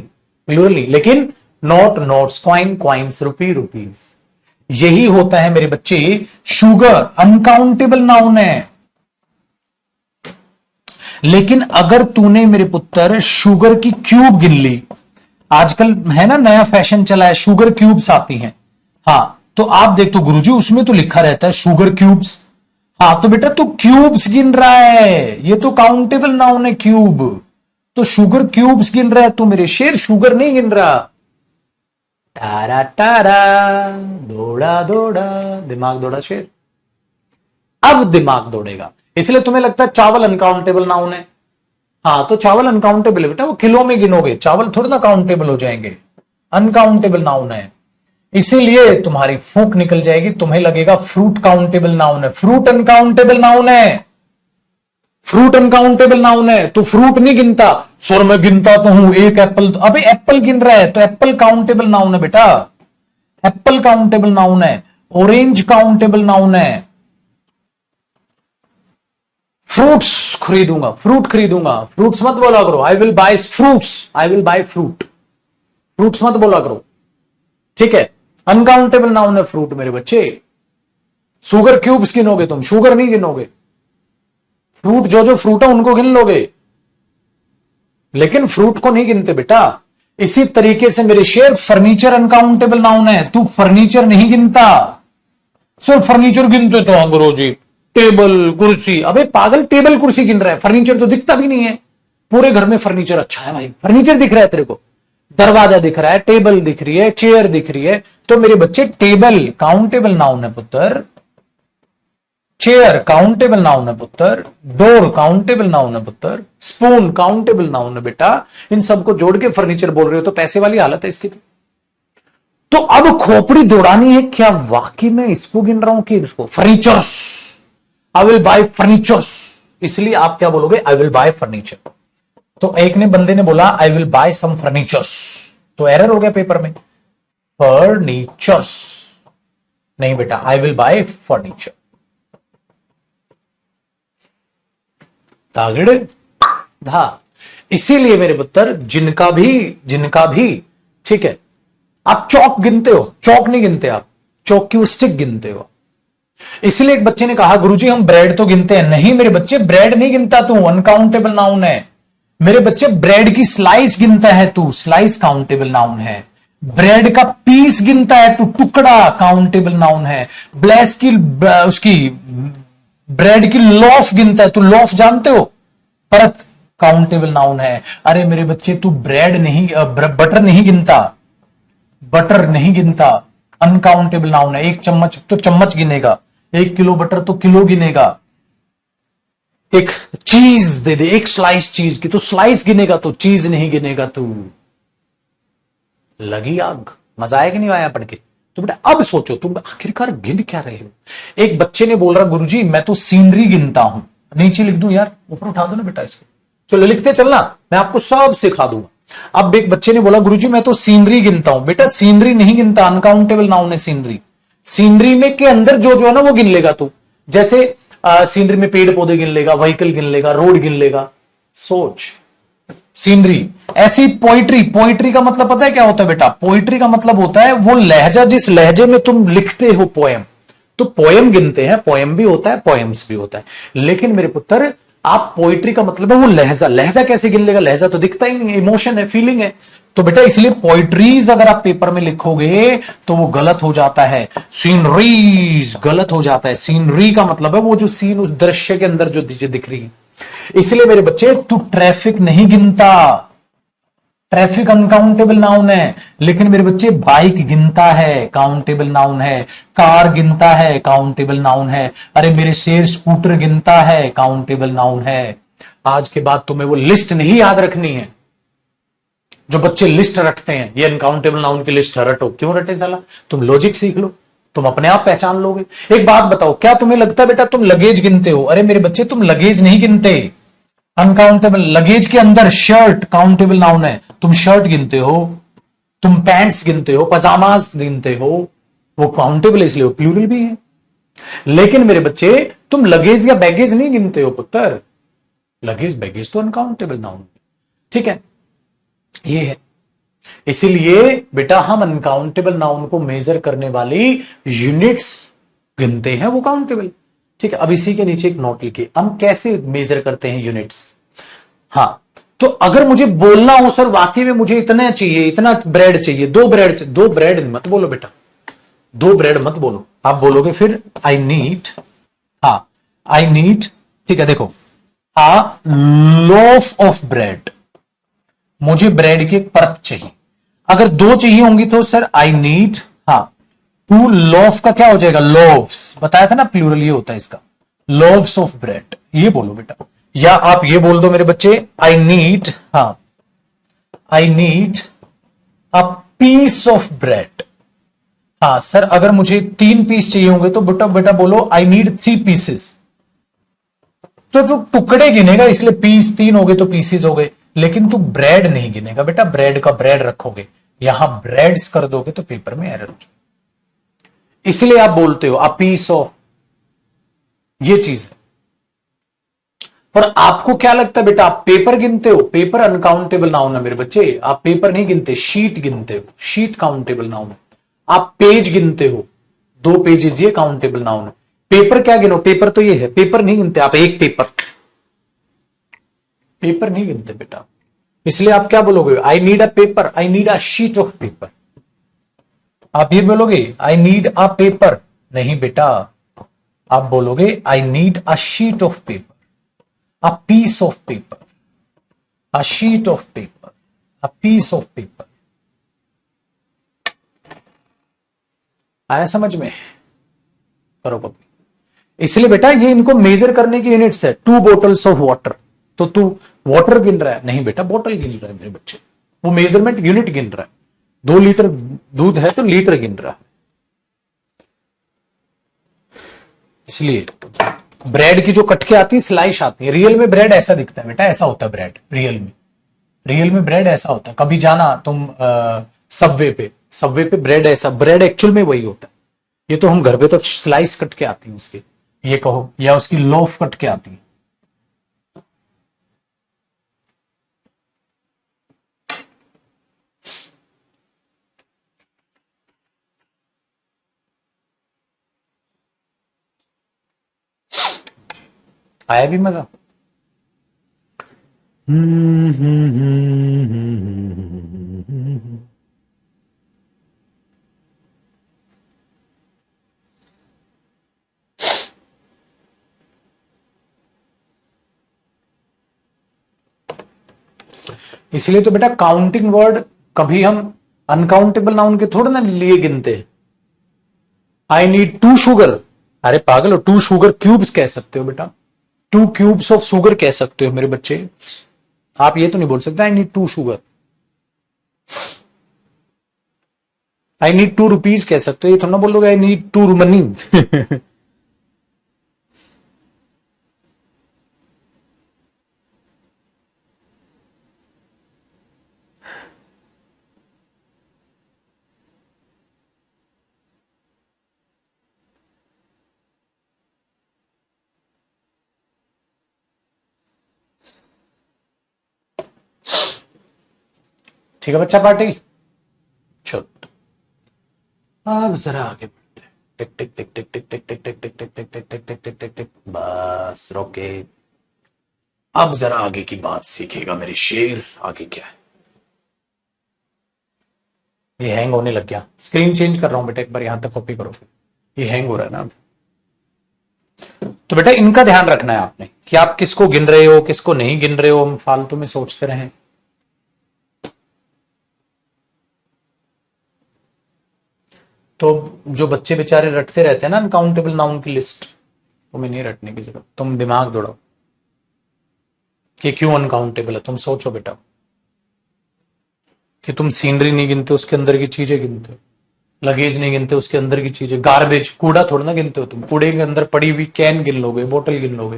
प्लूरली, लेकिन नोट नोट्स, क्वाइन क्वाइंस, रुपी रुपीज। यही होता है मेरे बच्चे। शुगर अनकाउंटेबल नाउन है, लेकिन अगर तूने मेरे पुत्र शुगर की क्यूब गिन ली, आजकल है ना नया फैशन चला है, शुगर क्यूब्स आती हैं। हाँ तो आप देख, तो गुरुजी उसमें तो लिखा रहता है शुगर क्यूब्स। हाँ तो बेटा तू क्यूब्स गिन रहा है, ये तो काउंटेबल नाउन है क्यूब। तो शुगर क्यूब्स गिन रहा है तू मेरे शेर, शुगर नहीं गिन रहा। टारा टारा दौड़ा दौड़ा, दिमाग दौड़ा शेर। अब दिमाग दौड़ेगा। इसलिए तुम्हें लगता है चावल अनकाउंटेबल नाउन है। हाँ तो चावल अनकाउंटेबल है बेटा, वो किलो में गिनोगे, चावल थोड़ा ना काउंटेबल हो जाएंगे, अनकाउंटेबल नाउन है। इसीलिए तुम्हारी फूंक निकल जाएगी, तुम्हें लगेगा फ्रूट काउंटेबल नाउन है। फ्रूट अनकाउंटेबल नाउन है, फ्रूट अनकाउंटेबल नाउन है। तो फ्रूट नहीं गिनता, सर मैं गिनता तो हूं, एक एप्पल। अबे एप्पल गिन रहा है तो एप्पल काउंटेबल नाउन है बेटा, एप्पल काउंटेबल नाउन है। ऑरेंज काउंटेबल नाउन है। फ्रूट्स खरीदूंगा, फ्रूट खरीदूंगा, फ्रूट्स मत बोला करो, आई will bye fruits, I will bye fruit, fruits मत बोला करो, ठीक है? अनकाउंटेबल नाउन है फ्रूट मेरे बच्चे। शुगर क्यूब्स गिनोगे तुम, शुगर नहीं गिनोगे। फ्रूट जो जो फ्रूट है उनको गिन लोगे, लेकिन फ्रूट को नहीं गिनते बेटा। इसी तरीके से मेरे शेर फर्नीचर अनकाउंटेबल नाउन है, तू फर्नीचर नहीं गिनता। सर फर्नीचर गिनते तो हाँ गुरुजी, टेबल कुर्सी। अबे पागल, टेबल कुर्सी गिन रहा है, फर्नीचर तो दिखता भी नहीं है। पूरे घर में फर्नीचर अच्छा है भाई, फर्नीचर दिख रहा है तेरे को, दरवाजा दिख रहा है, टेबल दिख रही है, चेयर दिख रही है। तो मेरे बच्चे टेबल काउंटेबल नाउन है पुत्र, चेयर काउंटेबल नाउन है पुत्र, डोर काउंटेबल नाउन है पुत्र, स्पून काउंटेबल नाउन है बेटा। इन सबको जोड़ के फर्नीचर बोल रहे हो तो पैसे वाली हालत है इसकी। तो अब खोपड़ी दौड़ानी है, क्या वाकई में इसको गिन रहा हूं कि इसको? Furnitures, I will buy furnitures. इसलिए आप क्या बोलोगे? I will buy furniture. तो एक ने बंदे ने बोला I will buy some furnitures, तो एरर हो गया पेपर में, फर्नीचर्स नहीं बेटा, आई विल बाय फर्नीचर। तागड़े धा। इसीलिए मेरे पुत्र जिनका भी ठीक है, आप चौक गिनते हो, चौक नहीं गिनते आप, चौक की वो स्टिक गिनते हो। इसलिए एक बच्चे ने कहा गुरुजी हम ब्रेड तो गिनते हैं। नहीं मेरे बच्चे, ब्रेड नहीं गिनता तू, अनकाउंटेबल नाउन है। मेरे बच्चे ब्रेड की स्लाइस गिनता है तू, स्लाइस काउंटेबल नाउन है। ब्रेड का पीस गिनता है तू, टुकड़ा काउंटेबल नाउन है। ब्लेस की उसकी ब्रेड की लॉफ गिनता है तू, लॉफ जानते हो, परत, काउंटेबल नाउन है। अरे मेरे बच्चे तू ब्रेड नहीं, बटर नहीं गिनता, बटर नहीं गिनता, अनकाउंटेबल नाउन है। 1 चम्मच तो चम्मच गिनेगा, 1 किलो बटर तो किलो गिनेगा। एक चीज दे दे, 1 स्लाइस चीज की तो स्लाइस गिनेगा, तो चीज नहीं गिनेगा तू। लगी आग। मजा आया कि नहीं आया पढ़ के? तो बेटा अब सोचो तुम आखिरकार गिन क्या रहे हो। एक बच्चे ने बोल रहा गुरुजी मैं तो सीनरी गिनता हूं। नीचे लिख दूं यार, ऊपर उठा दो ना बेटा इसको, चलो लिखते चलना, मैं आपको सब सिखा दूंगा। अब एक बच्चे ने बोला गुरुजी मैं तो सीनरी गिनता हूं। बेटा सीनरी नहीं गिनता, अनकाउंटेबल नाउन है सीनरी। सीनरी में के अंदर जो जो है ना वो गिन लेगा तू। जैसे सीनरी में पेड़ पौधे गिन लेगा, व्हीकल गिन लेगा, रोड गिन लेगा। सोच, सीनरी। ऐसी पोइट्री, पोइट्री का मतलब पता है क्या होता है बेटा? पोइट्री का मतलब होता है वो लहजा जिस लहजे में तुम लिखते हो पोएम। तो पोएम गिनते हैं, पोएम भी होता है, पोएम्स भी होता है। लेकिन मेरे पुत्र आप पोइट्री का मतलब है वो लहजा। लहजा कैसे गिन लेगा? लहजा तो दिखता ही नहीं है, इमोशन है, फीलिंग है। तो बेटा इसलिए पोइट्रीज अगर आप पेपर में लिखोगे तो वो गलत हो जाता है, सीनरीज गलत हो जाता है। सीनरी का मतलब है वो जो सीन उस दृश्य के अंदर जो चीजें दिख रही है। इसलिए मेरे बच्चे तू ट्रैफिक नहीं गिनता, ट्रैफिक अनकाउंटेबल नाउन है, लेकिन मेरे बच्चे बाइक गिनता है, काउंटेबल नाउन है। कार गिनता है, काउंटेबल नाउन है। अरे मेरे शेर स्कूटर गिनता है, काउंटेबल नाउन है। आज के बाद तुम्हें वो लिस्ट नहीं याद रखनी है जो बच्चे लिस्ट रटते हैं, ये अनकाउंटेबल नाउन की लिस्ट रटो। क्यों रटे साला? तुम लॉजिक सीख लो, तुम अपने आप पहचान लोगे। एक बात बताओ, क्या तुम्हें लगता है बेटा तुम लगेज गिनते हो? अरे मेरे बच्चे तुम लगेज नहीं गिनते। अनकाउंटेबल लगेज के अंदर शर्ट काउंटेबल नाउन है, तुम शर्ट गिनते हो। तुम पैंट्स गिनते हो, पजामाज गिनते हो, वो काउंटेबल इसलिए प्लूरल भी है। लेकिन मेरे बच्चे तुम लगेज या बैगेज नहीं गिनते हो पुत्र। लगेज बैगेज तो अनकाउंटेबल नाउन, ठीक है, ये है। इसीलिए बेटा हम अनकाउंटेबल नाउन को मेजर करने वाली यूनिट्स गिनते हैं, वो काउंटेबल, ठीक है। अब इसी के नीचे एक नोट लिखिए, हम कैसे मेजर करते हैं यूनिट्स। हाँ, तो अगर मुझे बोलना हो सर वाकई में मुझे इतना चाहिए, इतना ब्रेड चाहिए, 2 ब्रेड, 2 ब्रेड मत बोलो बेटा, 2 ब्रेड मत बोलो, आप बोलोगे फिर आई नीड, हाँ आई नीड, ठीक है। देखो आ लोफ ऑफ ब्रेड, मुझे ब्रेड की एक परत चाहिए। अगर 2 चाहिए होंगी तो सर आई नीड, हाँ 2 लोफ का क्या हो जाएगा? लोव्स, बताया था ना प्लूरल ये होता है इसका, लोव्स ऑफ ब्रेड, ये बोलो बेटा। या आप ये बोल दो मेरे बच्चे आई नीड, हाँ I need a piece of bread. हाँ सर अगर मुझे 3 पीस चाहिए होंगे तो बेटा बेटा बोलो आई नीड 3 पीसेस। तो जो टुकड़े गिनेगा, इसलिए पीस 3 हो गए तो पीसेस हो गए, लेकिन तू ब्रेड नहीं गिनेगा बेटा, ब्रेड का ब्रेड रखोगे, यहां ब्रेड्स कर दोगे तो पेपर में एरर हो जाएगा। इसलिए आप बोलते हो अ पीस ऑफ, ये चीज है। पर आपको क्या लगता है बेटा, आप पेपर गिनते हो? पेपर अनकाउंटेबल नाउन है मेरे बच्चे, आप पेपर नहीं गिनते, शीट गिनते हो, शीट काउंटेबल नाउन है। आप पेज गिनते हो, 2 पेजेस, ये काउंटेबल नाउन है। पेपर क्या गिनो? पेपर तो ये है, पेपर नहीं गिनते आप, एक पेपर, पेपर नहीं गिनते बेटा। इसलिए आप क्या बोलोगे? I need a paper, I need a sheet of paper. आप ये बोलोगे आई नीड अ पेपर? नहीं बेटा, आप बोलोगे I need a sheet of paper, a piece of paper, a sheet of paper, a piece of paper. आया समझ में? करो कॉपी। इसलिए बेटा ये इनको मेजर करने की यूनिट्स है। 2 बॉटल्स ऑफ वाटर, तो तू वाटर गिन रहा है? नहीं बेटा, बॉटल गिन रहा है मेरे बच्चे, वो मेजरमेंट यूनिट गिन रहा है। 2 लीटर दूध है तो लीटर गिन रहा है। इसलिए ब्रेड की जो कटके आती है, स्लाइस आती है, रियल में ब्रेड ऐसा दिखता है बेटा, ऐसा होता है ब्रेड रियल में, रियल में ब्रेड ऐसा होता है। कभी जाना तुम सबवे पे, सबवे पे ब्रेड ऐसा, ब्रेड एक्चुअल में वही होता है। ये तो हम घर पे तो स्लाइस कट के आती है उसकी, ये कहो, या उसकी लोफ कट के आती है। आया भी मजा? इसलिए तो बेटा काउंटिंग वर्ड कभी हम अनकाउंटेबल नाउन के थोड़े ना लिए गिनते। आई नीड 2 शुगर, अरे पागल हो, 2 शुगर क्यूब्स कह सकते हो बेटा, 2 क्यूब्स ऑफ शुगर कह सकते हो मेरे बच्चे। आप ये तो नहीं बोल सकते I need 2 sugar. I need 2 rupees कह सकते हो, ये थोड़ा ना बोलोगे आई नीड 2 मनी। ठीक है बच्चा पार्टी, चलो अब जरा आगे बढ़ते हैं। टिक टिक टिक टिक टिक टिक टिक टिक टिक टिक टिक टिक टिक टिक टिक टिक टिक, बस रोके। अब जरा आगे की बात सीखेगा मेरे शेर, आगे क्या है। ये हैंग होने लग गया, स्क्रीन चेंज कर रहा हूं बेटा, एक बार यहां तक कॉपी करो, ये हैंग हो रहा है ना अब। तो बेटा इनका ध्यान रखना है आपने कि आप किसको गिन रहे हो किसको नहीं गिन रहे हो, हम फालतू में सोचते रहें। तो जो बच्चे बेचारे रटते रहते हैं ना अनकाउंटेबल नाउन की लिस्ट, तुम्हें नहीं रटने की जरूरत, तुम दिमाग दौड़ाओ कि क्यों अनकाउंटेबल है। तुम सोचो बेटा कि तुम सीनरी नहीं गिनते, उसके अंदर की चीजें गिनते हो, लगेज नहीं गिनते, उसके अंदर की चीजें, गार्बेज कूड़ा थोड़ा ना गिनते हो तुम, कूड़े के अंदर पड़ी हुई कैन गिन लोगे, बोतल गिन लोगे।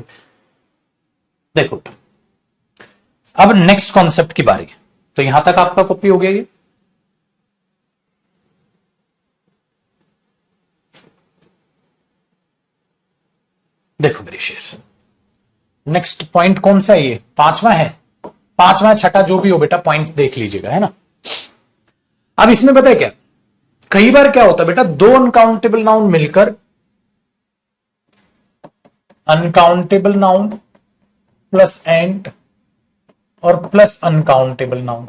देखो अब नेक्स्ट कॉन्सेप्ट की बारी है, तो यहां तक आपका कॉपी हो गया ये। देखो मेरे शेर, नेक्स्ट पॉइंट कौन सा है, ये पांचवा है, पांचवा छठा जो भी हो बेटा पॉइंट देख लीजिएगा, है ना। अब इसमें पता है क्या, कई बार क्या होता है बेटा, दो अनकाउंटेबल नाउन मिलकर, अनकाउंटेबल नाउन प्लस एंड और प्लस अनकाउंटेबल नाउन।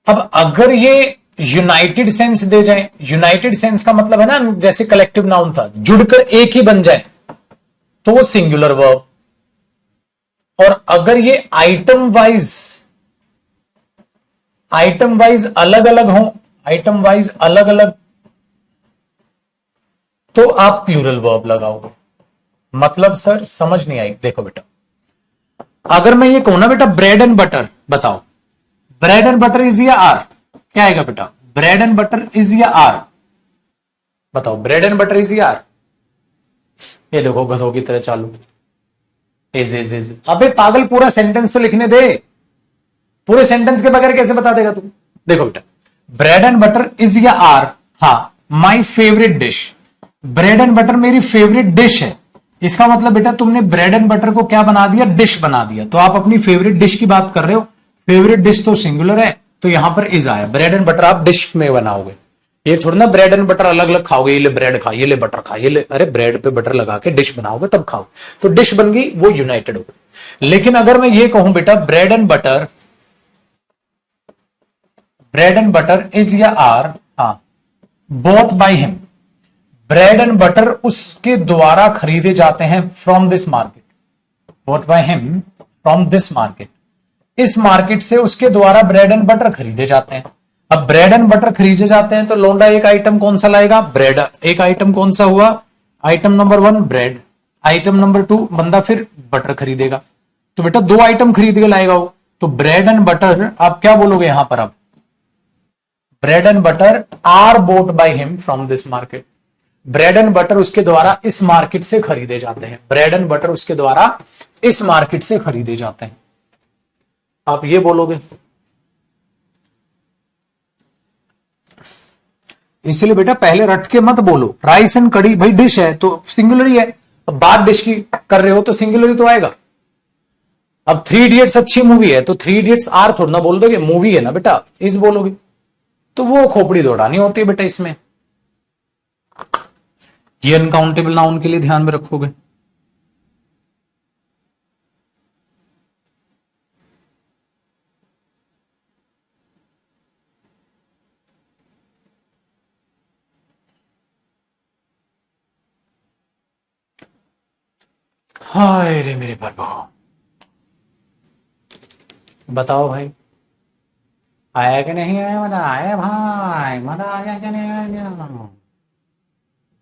अब अगर ये यूनाइटेड सेंस दे जाए, यूनाइटेड सेंस का मतलब है ना जैसे कलेक्टिव नाउन था, जुड़कर एक ही बन जाए तो वो सिंगुलर वर्ब। और अगर ये आइटम वाइज अलग अलग हो, आइटम वाइज अलग अलग, तो आप प्लूरल वर्ब लगाओगे। मतलब सर समझ नहीं आई, देखो बेटा अगर मैं ये कहूं ना बेटा ब्रेड एंड बटर, बताओ ब्रेड एंड बटर इज या आर, क्या आएगा बेटा, ब्रेड एंड बटर इज या आर, बताओ ब्रेड एंड बटर इज या आर। ये देखो गधों की तरह चालू, इज। अबे पागल पूरा सेंटेंस तो लिखने दे, पूरे सेंटेंस के बगैर कैसे बता देगा तू। देखो बेटा ब्रेड एंड बटर इज या आर, हाँ my favourite dish, bread and butter मेरी फेवरेट डिश है, इसका मतलब बेटा तुमने ब्रेड एंड बटर को क्या बना दिया, डिश बना दिया। तो आप अपनी फेवरेट डिश की बात कर रहे हो, फेवरेट डिश तो सिंगुलर है, तो यहां पर इज आया, ब्रेड एंड बटर आप डिश में बनाओगे। ये थोड़ा ना ब्रेड एंड बटर अलग अलग खाओगे, ये ले ब्रेड खा, ये ले बटर खा, ये ले, अरे ब्रेड पे बटर लगा के डिश बनाओगे तब खाओ, तो डिश बन गई, वो यूनाइटेड हो गई। लेकिन अगर मैं ये कहूं बेटा ब्रेड एंड बटर इज या आर, हाँ both by him, bread and butter उसके द्वारा खरीदे जाते हैं from this market, both bye him from this market, इस मार्केट से उसके द्वारा ब्रेड एंड बटर खरीदे जाते हैं। अब ब्रेड एंड बटर खरीदे जाते हैं तो लोंडा एक आइटम कौन सा लाएगा, ब्रेड, एक आइटम कौन सा हुआ, item number 1 bread, item number 2 बंदा फिर बटर खरीदेगा, तो बेटा दो आइटम खरीद के लाएगा वो, तो ब्रेड एंड बटर आप क्या बोलोगे यहां पर, अब bread and butter are bought by him from this market, bread and butter उसके द्वारा इस मार्केट से खरीदे जाते हैं, ब्रेड एंड बटर उसके द्वारा इस मार्केट से खरीदे जाते हैं, आप ये बोलोगे। इसलिए बेटा पहले रट के मत बोलो, राइस एंड कड़ी भाई डिश है तो सिंगुलर ही है, अब बात डिश की कर रहे हो तो सिंगुलर ही तो आएगा। अब 3 इडियट्स अच्छी मूवी है तो 3 इडियट्स आर थोड़ा ना बोल दोगे, मूवी है ना बेटा इस बोलोगे, तो वो खोपड़ी दौड़ानी होती है बेटा इसमें। ये अनकाउंटेबल नाउन के लिए ध्यान में रखोगे। हाय रे मेरे प्रभु, बताओ भाई आया कि नहीं आया मजा, आया भाई मजा आ गया क्या नहीं आया,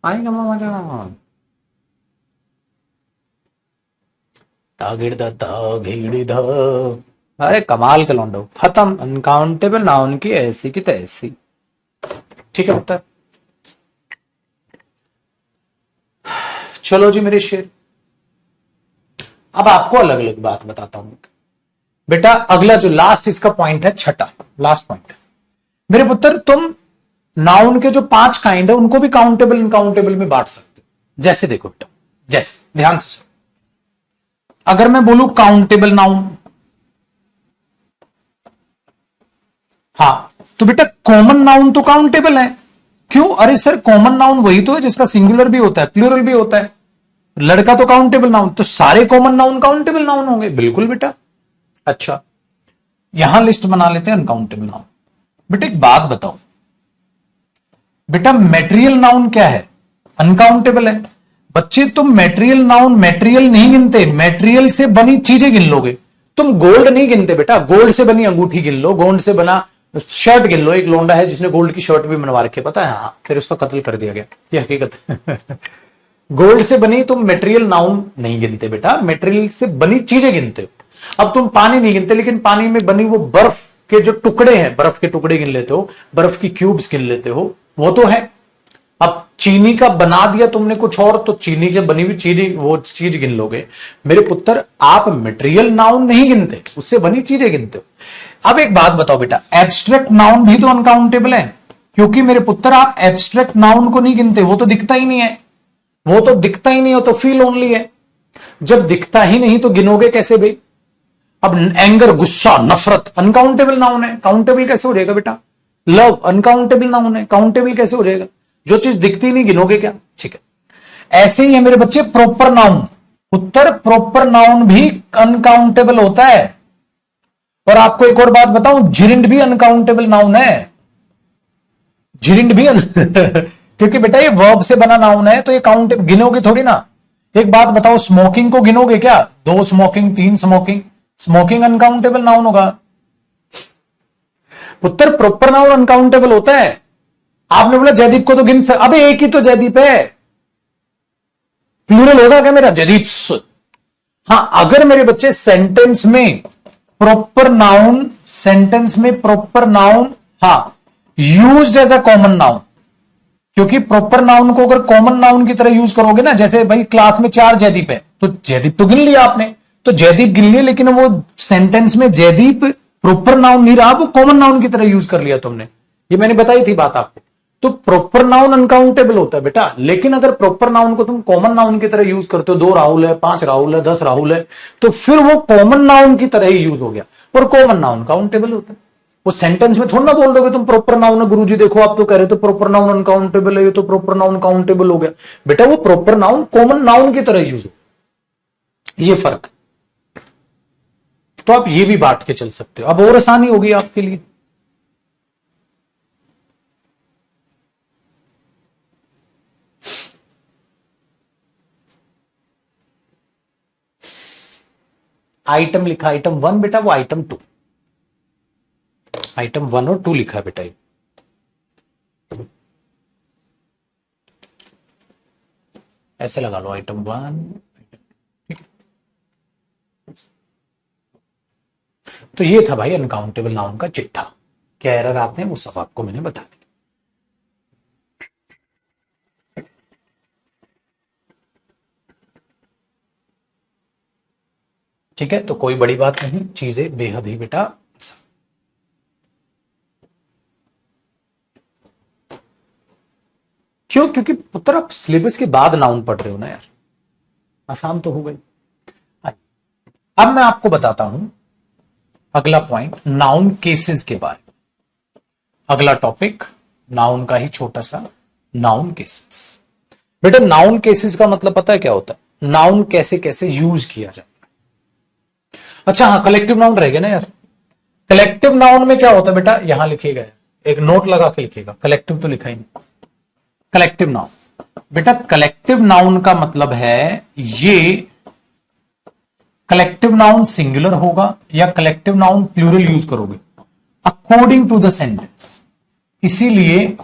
आएगा मजा, तागिड़ अरे कमाल के लौंडो, खत्म अनकाउंटेबल नाउन की ऐसी की तैसी। ठीक है उत्तर, चलो जी मेरे शेर, अब आपको अलग अलग बात बताता हूं बेटा। अगला जो लास्ट इसका पॉइंट है, छठा लास्ट पॉइंट, मेरे पुत्र तुम नाउन के जो 5 काइंड है उनको भी काउंटेबल इनकाउंटेबल में बांट सकते हो। जैसे देखो बेटा, जैसे ध्यान से सुनो, अगर मैं बोलूं काउंटेबल नाउन, हाँ तो बेटा कॉमन नाउन तो काउंटेबल है, क्यों, अरे सर कॉमन नाउन वही तो है जिसका सिंगुलर भी होता है प्लूरल भी होता है, लड़का तो काउंटेबल नाउन, तो सारे कॉमन नाउन काउंटेबल नाउन होंगे, बिल्कुल बेटा। अच्छा यहां लिस्ट बना लेते हैं अनकाउंटेबल नाउन। बेटा एक बात बताओ, बेटा मेटेरियल नाउन क्या है? अनकाउंटेबल है। बच्चे तुम मेटेरियल नाउन मेटेरियल नहीं गिनते, मेटेरियल से बनी चीजें गिन लोगे। तुम गोल्ड नहीं गिनते बेटा, गोल्ड से बनी अंगूठी गिन लो, गोल्ड से बना शर्ट गिन लो। एक लोंडा है जिसने गोल्ड की शर्ट भी बनवा रखी है, पता है? हाँ, फिर उसका कत्ल कर दिया गया, ये हकीकत है। गोल्ड से बनी तुम मेटेरियल नाउन नहीं गिनते बेटा, मेटेरियल से बनी चीजें गिनते हो। अब तुम पानी नहीं गिनते, लेकिन पानी में बनी वो बर्फ के जो टुकड़े हैं, बर्फ के टुकड़े गिन लेते हो, बर्फ की क्यूब्स गिन लेते हो, वो तो है। अब चीनी का बना दिया तुमने कुछ और, तो चीनी से बनी हुई चीनी वो चीज गिन लोगे। मेरे पुत्र, आप मटेरियल नाउन नहीं गिनते, उससे बनी चीजें गिनते हो। अब एक बात बताओ बेटा, एब्स्ट्रैक्ट नाउन भी तो अनकाउंटेबल है, क्योंकि मेरे पुत्र आप एब्स्ट्रैक्ट नाउन को नहीं गिनते, वो तो दिखता ही नहीं है, वो तो दिखता ही नहीं हो, तो फील ओनली है। जब दिखता ही नहीं तो गिनोगे कैसे भाई? अब एंगर, गुस्सा, नफरत अनकाउंटेबल नाउन है, काउंटेबल कैसे हो जाएगा बेटा? लव अनकाउंटेबल नाउन है, काउंटेबल कैसे हो जाएगा? जो चीज दिखती नहीं गिनोगे क्या? ठीक है। ऐसे ही है मेरे बच्चे प्रॉपर नाउन। उत्तर प्रॉपर नाउन भी अनकाउंटेबल होता है। और आपको एक और बात बताऊं, जिरिंड भी अनकाउंटेबल नाउन है। जिरिंड भी क्योंकि बेटा ये वर्ब से बना नाउन है, तो ये काउंट गिनोगे थोड़ी ना। एक बात बताओ, स्मोकिंग को गिनोगे क्या? 2 smoking, 3 smoking, smoking uncountable noun होगा। उत्तर प्रॉपर नाउन अनकाउंटेबल होता है। आपने बोला जयदीप को तो गिन अबे एक ही तो जयदीप है, प्लूरल होगा क्या मेरा? जयदीप। हाँ, अगर मेरे बच्चे सेंटेंस में प्रॉपर नाउन, सेंटेंस में प्रॉपर नाउन, हाँ, used as a common noun, क्योंकि प्रॉपर नाउन को अगर कॉमन नाउन की तरह यूज करोगे ना, जैसे भाई क्लास में 4 जयदीप है, तो जयदीप तो गिन लिया आपने, तो जयदीप गिन लिया, लेकिन वो सेंटेंस में जयदीप प्रॉपर नाउन नहीं रहा, वो कॉमन नाउन की तरह यूज कर लिया तुमने। ये मैंने बताई थी बात आपको। तो प्रॉपर नाउन अनकाउंटेबल होता है बेटा, लेकिन अगर प्रॉपर नाउन को तुम कॉमन नाउन की तरह यूज करते हो, 2 राहुल है, 5 राहुल है, 10 राहुल है, तो फिर वो कॉमन नाउन की तरह ही यूज हो गया, और कॉमन नाउन काउंटेबल होता है। वो सेंटेंस में थोड़ा ना बोल दोगे तुम प्रॉपर नाउन है, गुरुजी देखो आप तो कह रहे थे प्रॉपर नाउन अनकाउंटेबल है, ये तो प्रॉपर नाउन काउंटेबल हो गया। बेटा वो प्रॉपर नाउन कॉमन नाउन की तरह यूज हो, ये फर्क। तो आप ये भी बांट के चल सकते हो, अब और आसानी होगी आपके लिए। आइटम लिखा आइटम 1 बेटा, वो आइटम 2, आइटम 1 और 2 लिखा है बेटा। ऐसे लगा लो, आइटम 1। ठीक है, तो ये था भाई अनकाउंटेबल नाउन का चिट्ठा। क्या एरर आते हैं वो सब आपको मैंने बता दिया। ठीक है, तो कोई बड़ी बात नहीं, चीजें बेहद ही बेटा। क्यों? क्योंकि पुत्र आप सिलेबस के बाद नाउन पढ़ रहे हो ना यार, आसान तो हो गई। अब मैं आपको बताता हूं अगला पॉइंट, नाउन केसेस के बारे में। अगला टॉपिक नाउन का ही छोटा सा, नाउन केसेस। बेटा नाउन केसेस का मतलब पता है क्या होता है? नाउन कैसे कैसे यूज किया जाता है। अच्छा हाँ, कलेक्टिव नाउन रह गया ना यार। कलेक्टिव नाउन में क्या होता है बेटा? यहां लिखिएगा, एक नोट लगा के लिखिएगा, कलेक्टिव तो लिखा ही नहीं। कलेक्टिव नाउन बेटा, कलेक्टिव नाउन का मतलब है ये कलेक्टिव नाउन सिंगुलर होगा या कलेक्टिव नाउन प्लूरल यूज करोगे अकॉर्डिंग टू द सेंटेंस। इसीलिए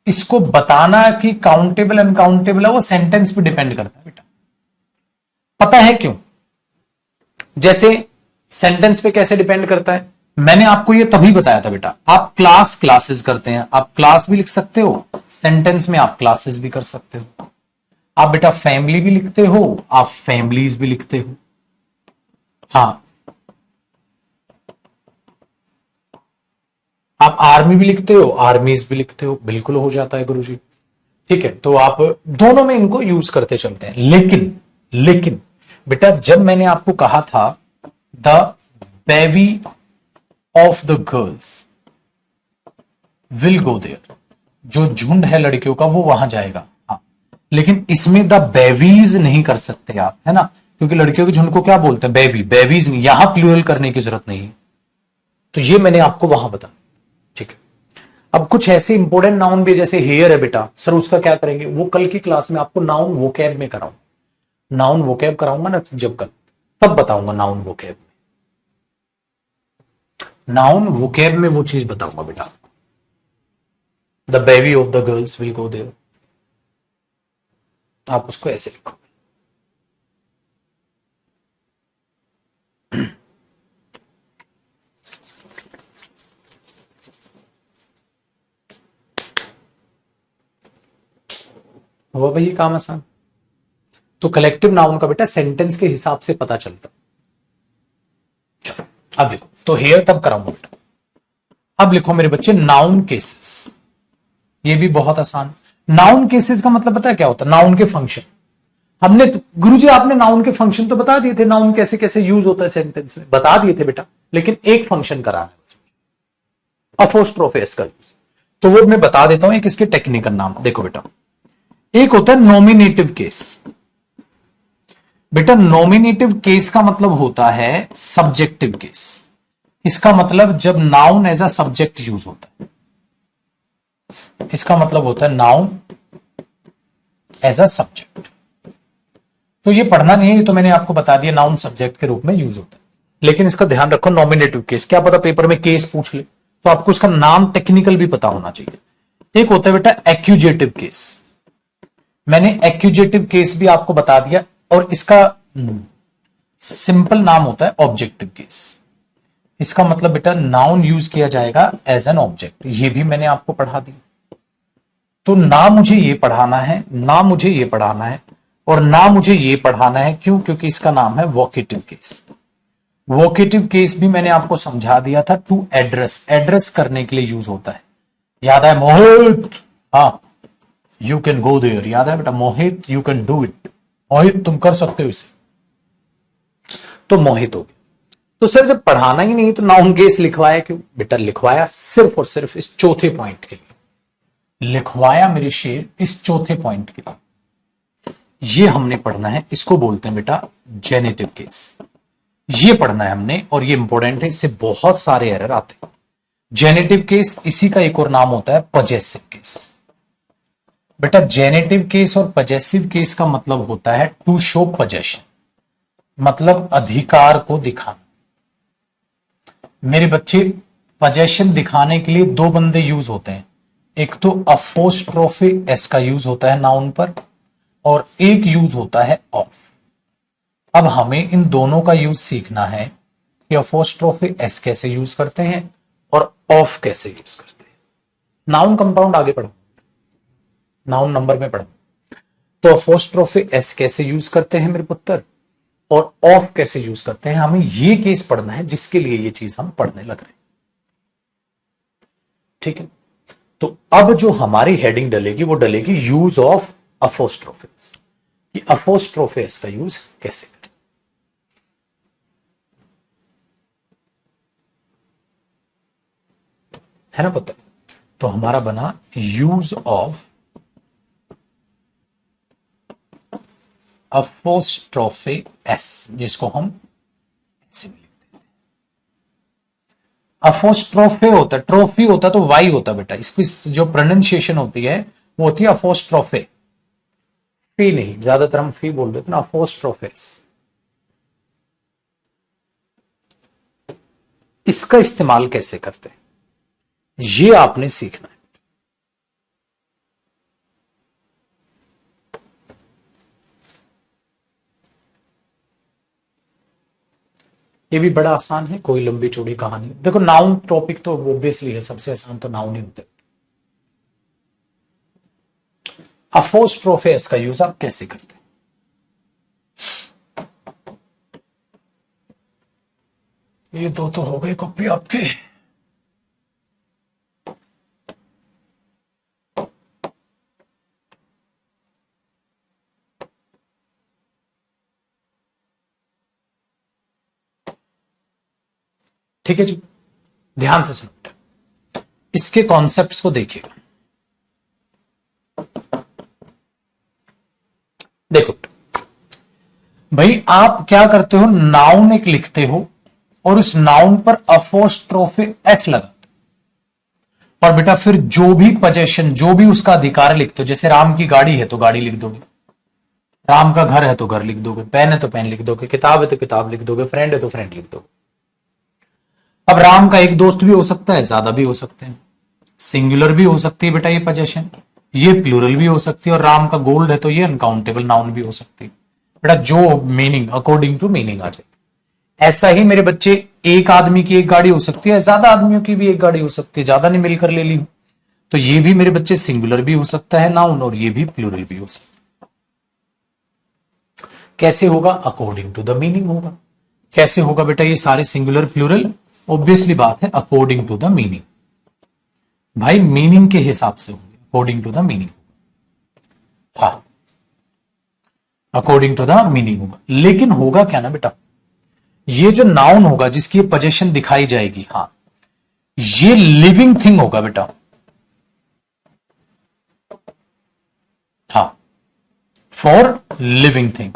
इसको बताना कि काउंटेबल अनकाउंटेबल है वो सेंटेंस पे डिपेंड करता है बेटा। पता है क्यों? जैसे सेंटेंस पे कैसे डिपेंड करता है, मैंने आपको ये तभी बताया था बेटा। आप क्लासेस करते हैं, आप क्लास भी लिख सकते हो, सेंटेंस में आप क्लासेस भी कर सकते हो। आप बेटा फैमिली भी लिखते हो, आप फैमिलीज भी लिखते हो। हाँ, आप आर्मी भी लिखते हो, आर्मीज भी लिखते हो, बिल्कुल हो जाता है गुरुजी। ठीक है, तो आप दोनों में इनको यूज करते चलते हैं। लेकिन बेटा जब मैंने आपको कहा था the baby of the girls will go there, जो झुंड है लड़कियों का वो वहां जाएगा। हाँ, लेकिन इसमें द बेबीज नहीं कर सकते आप, है ना, क्योंकि लड़कियों के झुंड को क्या बोलते हैं? बेबी। बेबीज नहीं, यहां प्लूरल करने की जरूरत नहीं है। तो ये मैंने आपको वहां बता, ठीक है। अब कुछ ऐसे इंपॉर्टेंट नाउन भी, जैसे हेयर है बेटा, सर उसका क्या करेंगे, वो कल की क्लास में आपको नाउन वोकैब में कराऊंगा, नाउन वोकैब कराऊंगा ना जब कल, तब बताऊंगा नाउन वोकैब में, नाउन वोकैब में वो चीज बताऊंगा बेटा। The baby of the girls will go there, आप उसको ऐसे लिखो। हुआ भाई ये काम आसान। तो कलेक्टिव नाउन का बेटा सेंटेंस के हिसाब से पता चलता। चलो अब लिखो, तो हेयर तब कराऊंगा बेटा। अब लिखो मेरे बच्चे नाउन केसेस, ये भी बहुत आसान। नाउन केसेस का मतलब पता है क्या होता है, नाउन के फंक्शन। हमने तो, गुरुजी आपने नाउन के फंक्शन तो बता दिए थे, नाउन कैसे कैसे यूज होता है सेंटेंस में, बता दिए थे बेटा, लेकिन एक फंक्शन कराना है उसमें, अपोस्ट्रोफेस का यूज। तो वो मैं बता देता हूं, एक इसके टेक्निकल नाम देखो बेटा। एक होता है नॉमिनेटिव केस। बेटा नॉमिनेटिव केस का मतलब होता है सब्जेक्टिव केस। इसका मतलब जब noun as a subject use होता है, इसका मतलब होता है नाउन एज अ सब्जेक्ट। तो ये पढ़ना नहीं है, ये तो मैंने आपको बता दिया, नाउन सब्जेक्ट के रूप में यूज होता है। लेकिन इसका ध्यान रखो, नॉमिनेटिव केस, क्या पता पेपर में केस पूछ ले, तो आपको इसका नाम टेक्निकल भी पता होना चाहिए। एक होता है बेटा एक्यूजेटिव केस, मैंने एक्यूजेटिव केस भी आपको बता दिया, और इसका सिंपल नाम होता है ऑब्जेक्टिव केस। इसका मतलब बेटा नाउन यूज किया जाएगा एज एन ऑब्जेक्ट, ये भी मैंने आपको पढ़ा दिया। तो ना मुझे ये पढ़ाना है, ना मुझे ये पढ़ाना है, और ना मुझे ये पढ़ाना है, क्यों, क्योंकि इसका नाम है वोकेटिव केस। वोकेटिव केस भी मैंने आपको समझा दिया था, टू एड्रेस, एड्रेस करने के लिए यूज होता है। याद है मोहित, हाँ यू कैन गो देयर, याद है बेटा, मोहित यू कैन डू इट, मोहित तुम कर सकते हो इसे, तो मोहित हो गया। तो सर जब पढ़ाना ही नहीं तो नाउन केस लिखवाया क्यों, बेटा लिखवाया सिर्फ और सिर्फ इस चौथे पॉइंट के लिए, लिखवाया मेरे शेर इस चौथे पॉइंट के लिए। ये हमने पढ़ना है, इसको बोलते हैं बेटा जेनेटिव केस, ये पढ़ना है हमने, और ये इंपॉर्टेंट है, इससे बहुत सारे एरर आते हैं। जेनेटिव केस, इसी का एक और नाम होता है पजेसिव केस। बेटा जेनेटिव केस और पजेसिव केस का मतलब होता है टू शो पजेशन, मतलब अधिकार को दिखाना। मेरे बच्चे पजेशन दिखाने के लिए दो बंदे यूज होते हैं, एक तो अपोस्ट्रोफी एस का यूज होता है नाउन पर, और एक यूज होता है ऑफ। अब हमें इन दोनों का यूज सीखना है कि अपोस्ट्रोफी एस कैसे यूज करते हैं और ऑफ कैसे यूज करते हैं। नाउन कंपाउंड आगे पढ़ो, नाउन नंबर में पढ़ो। तो अपोस्ट्रोफी एस कैसे यूज करते हैं मेरे पुत्र, और ऑफ कैसे यूज करते हैं, हमें ये केस पढ़ना है जिसके लिए ये चीज हम पढ़ने लग रहे हैं। ठीक है, तो अब जो हमारी हेडिंग डलेगी वो डलेगी यूज ऑफ अपोस्ट्रोफिस, कि अपोस्ट्रोफिस का यूज कैसे करें। है ना पुत्र, तो हमारा बना यूज ऑफ अपोस्ट्रोफी एस, जिसको हम ऐसे भी लिखते हैं। अपोस्ट्रोफे होता है, ट्रोफी होता है तो वाई होता है बेटा, इसकी जो प्रोनाउंसिएशन होती है वो होती है अपोस्ट्रोफे, फी नहीं, ज्यादातर हम फी बोल देते ना, अपोस्ट्रोफेस। इसका इस्तेमाल कैसे करते हैं ये आपने सीखना है। ये भी बड़ा आसान है, कोई लंबी चौड़ी कहानी। देखो नाउन टॉपिक तो ऑब्वियसली है, सबसे आसान तो नाउन ही होते हैं। अपोस्ट्रोफेस का यूज आप कैसे करते हैं, ये दो तो हो गए कॉपी आपके। ठीक है जी, ध्यान से सुनो, इसके कॉन्सेप्ट्स को देखिएगा। देखो भाई, आप क्या करते हो, नाउन एक लिखते हो, और उस नाउन पर अपोस्ट्रोफे एस लगाते, और बेटा फिर जो भी पोजेशन, जो भी उसका अधिकार लिखते हो, जैसे राम की गाड़ी है तो गाड़ी लिख दोगे, राम का घर है तो घर लिख दोगे, पेन है तो पेन लिख दोगे, किताब है तो किताब लिख दोगे, फ्रेंड है तो फ्रेंड लिख दोगे। अब राम का एक दोस्त भी हो सकता है, ज्यादा भी हो सकते हैं, सिंगुलर भी हो सकती है बेटा ये पोजेशन, ये प्लूरल भी हो सकती है, और राम का गोल्ड है तो ये अनकाउंटेबल नाउन भी हो सकती है बेटा, जो मीनिंग अकॉर्डिंग टू मीनिंग आ जाए। ऐसा ही मेरे बच्चे, एक आदमी की एक गाड़ी हो सकती है, ज्यादा आदमियों की भी एक गाड़ी हो सकती है, ज्यादा नहीं मिलकर ले ली हूं, तो ये भी मेरे बच्चे सिंगुलर भी हो सकता है नाउन, और ये भी प्लूरल भी हो सकता है। कैसे होगा? अकॉर्डिंग टू द मीनिंग होगा। कैसे होगा बेटा ये सारे सिंगुलर प्लूरल? ऑब्वियसली बात है, अकॉर्डिंग टू द मीनिंग। भाई मीनिंग के हिसाब से होंगे, अकॉर्डिंग टू द मीनिंग। हाँ, अकॉर्डिंग टू द मीनिंग होगा। लेकिन होगा क्या ना बेटा, ये जो नाउन होगा जिसकी पोजीशन दिखाई जाएगी, हां, ये लिविंग थिंग होगा बेटा। हाँ, फॉर लिविंग थिंग।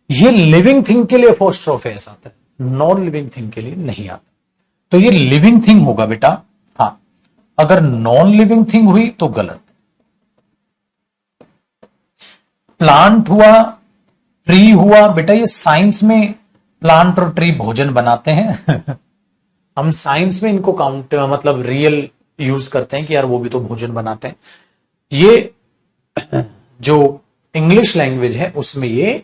ये लिविंग थिंग के लिए अपोस्ट्रोफ एस आता है, नॉन लिविंग थिंग के लिए नहीं आता। तो ये लिविंग थिंग होगा बेटा। हां, अगर नॉन लिविंग थिंग हुई तो गलत। प्लांट हुआ, ट्री हुआ बेटा, ये साइंस में प्लांट और ट्री भोजन बनाते हैं हम साइंस में इनको काउंट मतलब रियल यूज करते हैं कि यार वो भी तो भोजन बनाते हैं। ये जो इंग्लिश लैंग्वेज है उसमें ये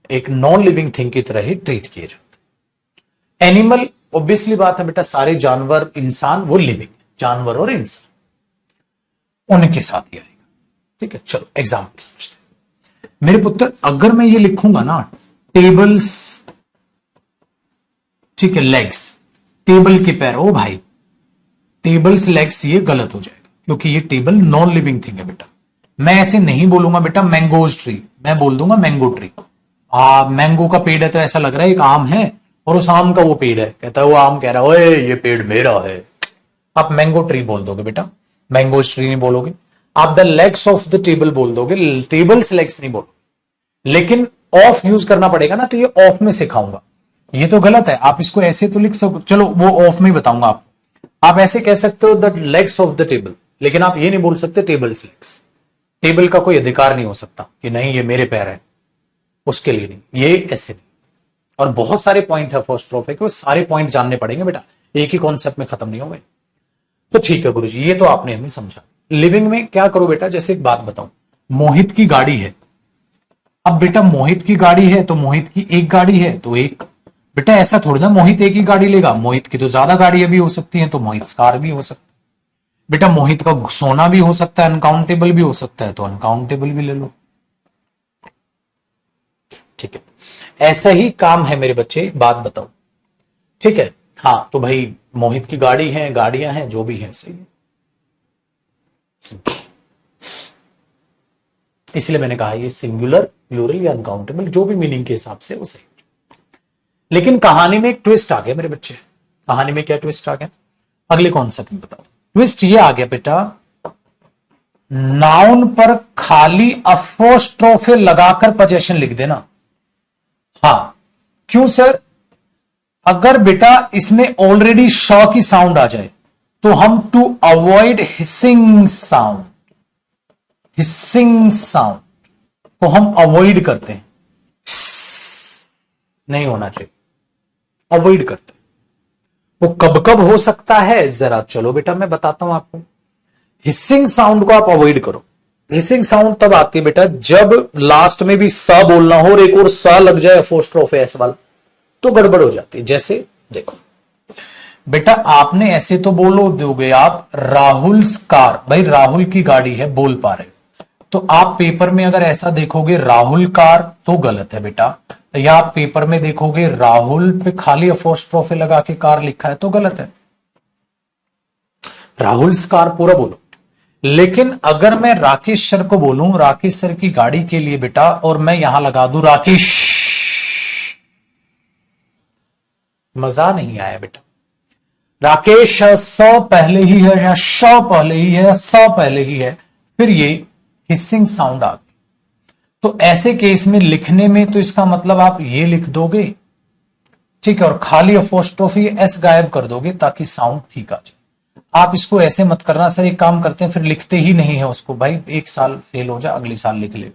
एक नॉन लिविंग थिंग की तरह ही ट्रीट किए जाते। एनिमल, ऑब्वियसली बात है बेटा, सारे जानवर, इंसान वो लिविंग, जानवर और इंसान उनके साथ ही आएगा। ठीक है, चलो एग्जाम्पल समझते हैं। मेरे पुत्र, अगर मैं ये लिखूंगा ना टेबल्स, ठीक है, लेग्स, टेबल के पैर, ओ भाई टेबल्स लेग्स, ये गलत हो जाएगा क्योंकि ये टेबल नॉन लिविंग थिंग है बेटा। मैं ऐसे नहीं बोलूंगा बेटा मैंगोज ट्री, मैं बोल दूंगा मैंगो ट्री। मैंगो का पेड़ है तो ऐसा लग रहा है एक आम है और उस आम का वो पेड़ है, कहता है वो आम कह रहा है ओए ये पेड़ मेरा है। आप मैंगो ट्री बोल दोगे बेटा, मैंगोज ट्री नहीं बोलोगे। आप the legs of the table बोल दोगे, टेबल्स लेग्स नहीं बोलोगे। लेकिन ऑफ यूज करना पड़ेगा ना, तो ये ऑफ में सिखाऊंगा। ये तो गलत है, आप इसको ऐसे तो लिख सकते, चलो वो ऑफ में ही बताऊंगा आपको। आप ऐसे कह सकते हो the legs of the table, लेकिन आप ये नहीं बोल सकते टेबल्स लेग्स। टेबल का कोई अधिकार नहीं हो सकता कि नहीं ये मेरे पैर है, उसके लिए नहीं, ये ऐसे नहीं। और बहुत सारे पॉइंट है अपोस्ट्रोफ है कि वो सारे पॉइंट जानने पड़ेंगे बेटा, एक ही कॉन्सेप्ट में खत्म नहीं होंगे। तो ठीक है गुरुजी, ये तो आपने हमें समझा। लिविंग में क्या करो बेटा, जैसे एक बात बताऊं, मोहित की गाड़ी है। अब बेटा मोहित की गाड़ी है तो मोहित की एक गाड़ी है तो एक, बेटा ऐसा थोड़ी ना मोहित एक ही गाड़ी लेगा, मोहित की तो ज्यादा गाड़ियां भी हो सकती हैं, तो मोहित कार भी हो सकता है। बेटा मोहित का सोना भी हो सकता है, अनकाउंटेबल भी हो सकता है, तो अनकाउंटेबल भी ले लो। ठीक है, ऐसा ही काम है मेरे बच्चे, बात बताओ। ठीक है, हाँ, तो भाई मोहित की गाड़ी है, गाड़ियां हैं, जो भी है सही है। इसलिए मैंने कहा ये सिंगुलर, प्लूरल या अनकाउंटेबल, जो भी मीनिंग के हिसाब से वो सही। लेकिन कहानी में एक ट्विस्ट आ गया मेरे बच्चे। कहानी में क्या ट्विस्ट आ गया, अगले कॉन्सेप्ट में बताओ। ट्विस्ट ये आ गया बेटा, नाउन पर खाली अपोस्ट्रोफे लगाकर पोजेशन लिख देना। हां, क्यों सर? अगर बेटा इसमें ऑलरेडी श की साउंड आ जाए तो हम to avoid hissing sound, hissing sound को हम अवॉइड करते हैं, नहीं होना चाहिए, अवॉइड करते हैं। वो कब कब हो सकता है जरा चलो बेटा मैं बताता हूं आपको। हिसिंग साउंड को आप अवॉइड करो। हिसिंग साउंड तब आती है बेटा जब लास्ट में भी सा बोलना हो और एक और सा लग जाए अपोस्ट्रोफ एस वाला, तो गड़बड़ हो जाती है। जैसे देखो बेटा, आपने ऐसे तो बोलो दोगे आप राहुल कार, भाई राहुल की गाड़ी है बोल पा रहे, तो आप पेपर में अगर ऐसा देखोगे राहुल कार तो गलत है बेटा, या आप पेपर में देखोगे राहुल पे खाली अपोस्ट्रोफे लगा के कार लिखा है तो गलत है। राहुल कार पूरा बोलो। लेकिन अगर मैं राकेश सर को बोलूं राकेश सर की गाड़ी के लिए बेटा, और मैं यहां लगा दूं राकेश, मजा नहीं आया बेटा। राकेश स पहले ही है या श पहले ही है या स पहले ही है, फिर ये हिसिंग साउंड आ गई। तो ऐसे केस में लिखने में तो इसका मतलब आप ये लिख दोगे ठीक है, और खाली अपोस्ट्रोफी एस गायब कर दोगे ताकि साउंड ठीक आ जाए। आप इसको ऐसे मत करना सर, एक काम करते हैं फिर लिखते ही नहीं है उसको, भाई एक साल फेल हो जाए अगले साल लिख ले,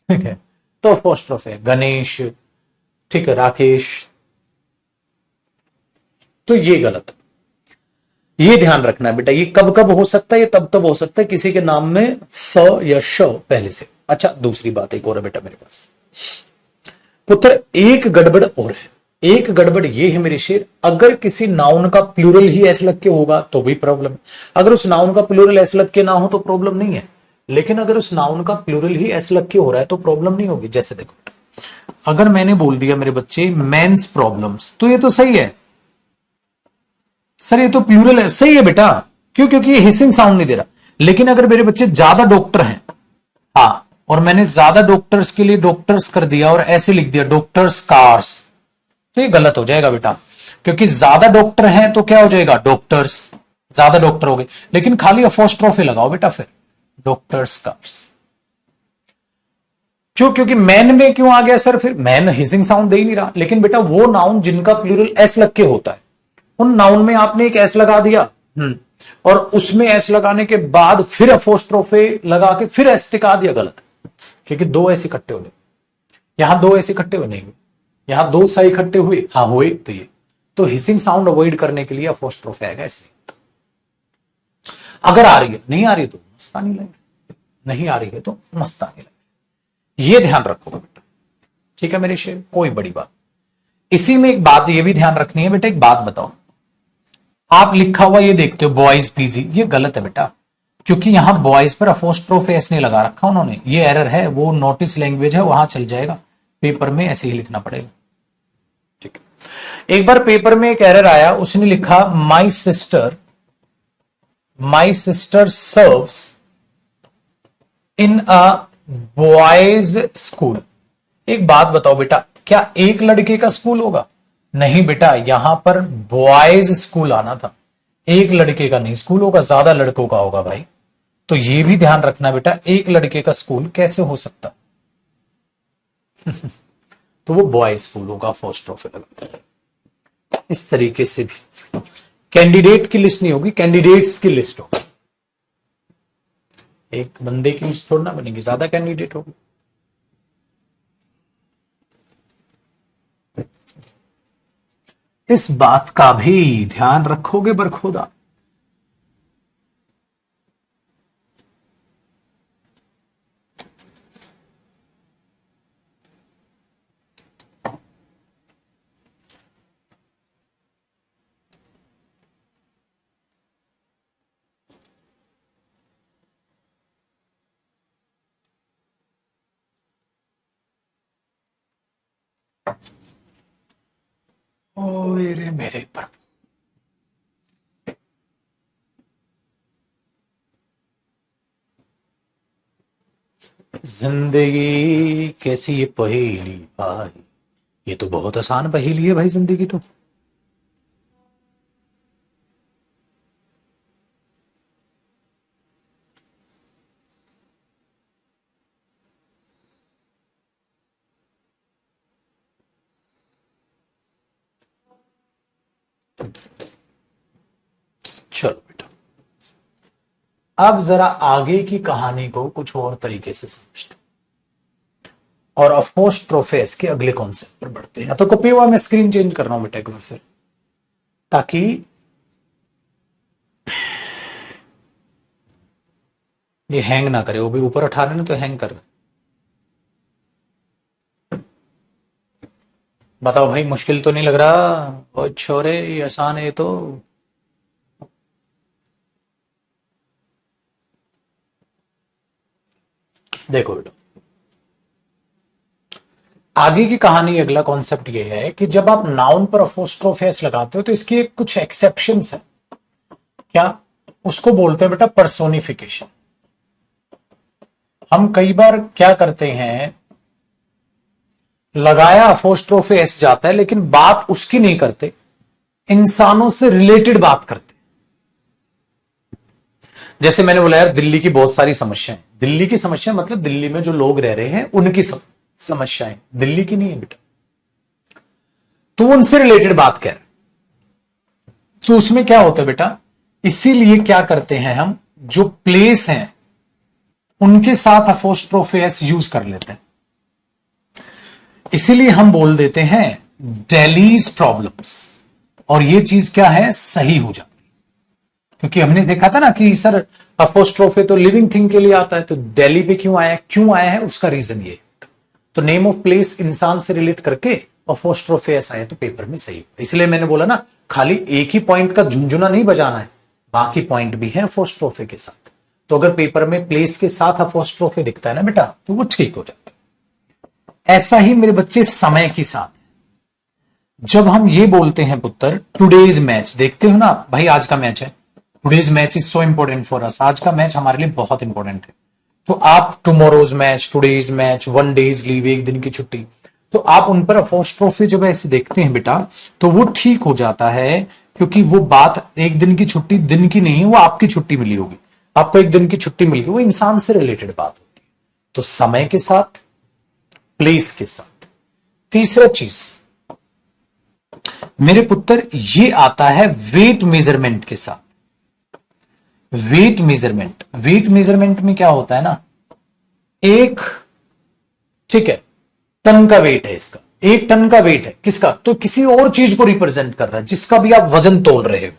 ठीक है। तो अपोस्ट्रोफी है गणेश, ठीक है, राकेश, तो ये गलत, ये ध्यान रखना है बेटा। ये कब कब हो सकता है, ये तब तब हो सकता है किसी के नाम में स या श पहले से। अच्छा दूसरी बात एक और है बेटा मेरे पास, पुत्र एक गड़बड़ और है। एक गड़बड़ ये है मेरे शेर, अगर किसी नाउन का प्लूरल ही ऐसे लग के होगा तो भी प्रॉब्लम है। अगर उस नाउन का प्लूरल ऐसे लग के ना हो तो प्रॉब्लम नहीं है, लेकिन अगर उस नाउन का प्लूरल ही ऐसे लग के हो रहा है तो प्रॉब्लम नहीं होगी। जैसे देखो, अगर मैंने बोल दिया मेरे बच्चे मेंस प्रॉब्लम्स, तो ये तो सही है सर, ये तो प्लूरल है, सही है बेटा, क्यों? क्योंकि ये हिसिंग साउंड नहीं दे रहा। लेकिन अगर मेरे बच्चे ज्यादा डॉक्टर हैं, हाँ, और मैंने ज्यादा डॉक्टर्स के लिए डॉक्टर्स कर दिया और ऐसे लिख दिया डॉक्टर्स कार्स, तो ये गलत हो जाएगा बेटा, क्योंकि ज्यादा डॉक्टर हैं तो क्या हो जाएगा, डॉक्टर्स, ज्यादा डॉक्टर हो गए। लेकिन खाली अपोस्ट्रोफी लगाओ बेटा फिर, डॉक्टर्स कार्स। क्यों? क्योंकि मैन में क्यों आ गया सर, फिर मैन हिसिंग साउंड दे ही नहीं रहा। लेकिन बेटा वो नाउन जिनका प्लूरल एस लग के होता है, उन नाउन में आपने एक एस लगा दिया, और उसमें एस लगाने के बाद फिर अपोस्ट्रोफे लगा के फिर एस टिका दिया, गलत। क्योंकि दो एस इकट्ठे हो गए, यहां दो एस इकट्ठे हुए नहीं हुए, यहां दो सा इकट्ठे हुए, हाँ हुए, तो ये तो हिसिंग साउंड अवॉइड करने के लिए अपोस्ट्रोफे आएगा इसलिए। अगर आ रही है, नहीं आ रही है तो मस्तानी लाइफ, नहीं आ रही है तो मस्तानी लाइफ, ये ध्यान रखो बेटा, ठीक है मेरे शेर। कोई बड़ी बात इसी में एक बात ये भी ध्यान रखनी है बेटा, एक बात बताओ, आप लिखा हुआ ये देखते हो बॉयज पीजी, ये गलत है बेटा, क्योंकि यहां बॉयज पर अपोस्ट्रोफी एस नहीं लगा रखा उन्होंने, ये एरर है, वो नोटिस लैंग्वेज है, वहां चल जाएगा, पेपर में ऐसे ही लिखना पड़ेगा, ठीक है। एक बार पेपर में एक एरर आया, उसने लिखा my sister serves in a boys school. एक बात बताओ बेटा, क्या एक लड़के का स्कूल होगा? नहीं बेटा, यहां पर बॉयज स्कूल आना था, एक लड़के का नहीं स्कूल होगा, ज्यादा लड़कों का होगा भाई। तो ये भी ध्यान रखना बेटा, एक लड़के का स्कूल कैसे हो सकता तो वो बॉयज स्कूल होगा, अपोस्ट्रोफी लगा। इस तरीके से भी कैंडिडेट की लिस्ट नहीं होगी, कैंडिडेट्स की लिस्ट होगी, एक बंदे की लिस्ट थोड़ा ना बनेगी, ज्यादा कैंडिडेट होगी। इस बात का भी ध्यान रखोगे बरखुदा। ओए रे मेरे प्रभु, जिंदगी कैसी ये पहेली भाई, ये तो बहुत आसान पहेली है भाई जिंदगी तो। चलो बेटा, अब जरा आगे की कहानी को कुछ और तरीके से समझते और अपोस्ट्रोफेस के अगले कॉन्सेप्ट पर बढ़ते हैं। तो कॉपी हुआ, मैं स्क्रीन चेंज कर रहा हूं बेटा एक बार फिर, ताकि ये हैंग ना करे। वो भी ऊपर उठा रहे ना तो हैंग कर रहे। बताओ भाई, मुश्किल तो नहीं लग रहा? ओ छोरे, ये आसान है ये तो। देखो बेटा, आगे की कहानी, अगला कॉन्सेप्ट ये है कि जब आप नाउन पर अपोस्ट्रोफी एस लगाते हो तो इसकी कुछ एक्सेप्शंस है। क्या? उसको बोलते हैं बेटा पर्सोनिफिकेशन। हम कई बार क्या करते हैं, लगाया अपोस्ट्रोफी एस जाता है, लेकिन बात उसकी नहीं करते, इंसानों से रिलेटेड बात करते। जैसे मैंने बोला यार, दिल्ली की बहुत सारी समस्याएं, दिल्ली की समस्या मतलब दिल्ली में जो लोग रह रहे हैं उनकी समस्याएं, दिल्ली की नहीं है बेटा। तो वो उनसे रिलेटेड बात कह रहे हैं। तो उसमें क्या होता है बेटा, इसीलिए क्या करते हैं हम, जो प्लेस हैं उनके साथ अपोस्ट्रोफी एस यूज कर लेते हैं। इसीलिए हम बोल देते हैं दिल्लीज प्रॉब्लम्स, और ये चीज क्या है, सही हो जाती है। क्योंकि हमने देखा था ना कि सर अपोस्ट्रोफी तो लिविंग थिंग के लिए आता है, तो दिल्ली पे क्यों आया है, उसका रीजन ये। तो नेम ऑफ प्लेस इंसान से रिलेट करके अपोस्ट्रोफी एस आया तो पेपर में सही। इसलिए मैंने बोला ना, खाली एक ही पॉइंट का झुंझुना नहीं बजाना है, बाकी पॉइंट भी है अपोस्ट्रोफी के साथ। तो अगर पेपर में प्लेस के साथ अपोस्ट्रोफी दिखता है ना बेटा, तो वो ठीक हो जाता है। ऐसा ही मेरे बच्चे समय के साथ, जब हम ये बोलते हैं पुत्र टुडेज मैच, देखते हो ना भाई, आज का मैच है, today's match is so important for us, आज का मैच हमारे लिए बहुत इंपॉर्टेंट है। तो आप tomorrow's match, today's match, 1 days leave, एक दिन की छुट्टी, तो आप उन पर अपोस्ट्रोफी जब ऐसे देखते हैं बेटा, तो वो ठीक हो जाता है। क्योंकि वो बात एक दिन की छुट्टी दिन की नहीं है, वो आपकी छुट्टी मिली होगी, आपको एक दिन की छुट्टी मिल गई, वो इंसान से रिलेटेड बात होती है। तो समय के साथ, प्लेस के साथ। तीसरा चीज मेरे पुत्र, ये आता है वेट मेजरमेंट के साथ। वेट मेजरमेंट में क्या होता है ना, एक, ठीक है, टन का वेट है इसका, 1 टन का वेट है किसका, तो किसी और चीज को रिप्रेजेंट कर रहा है, जिसका भी आप वजन तोल रहे हो,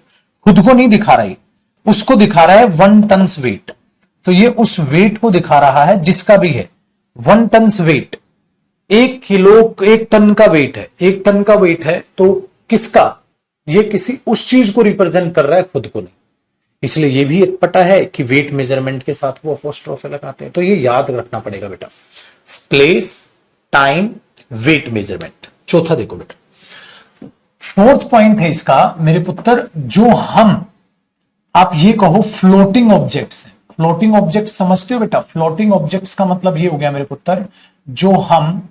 खुद को नहीं दिखा रहा है, उसको दिखा रहा है 1 टन वेट। तो ये उस वेट को दिखा रहा है जिसका भी है 1 टन वेट। 1 किलो 1 टन का वेट है, 1 टन का वेट है, तो किसका, ये किसी उस चीज को रिप्रेजेंट कर रहा है, खुद को नहीं। इसलिए ये भी एक पता है कि वेट मेजरमेंट के साथ वो अपोस्ट्रोफी लगाते हैं। तो ये याद रखना पड़ेगा बेटा, प्लेस, टाइम, वेट मेजरमेंट। चौथा देखो बेटा, 4th पॉइंट है इसका मेरे पुत्र, जो हम, आप ये कहो फ्लोटिंग ऑब्जेक्ट्स हैं। फ्लोटिंग ऑब्जेक्ट्स समझते हो बेटा, फ्लोटिंग ऑब्जेक्ट्स का मतलब ये हो गया मेरे पुत्र, जो हम,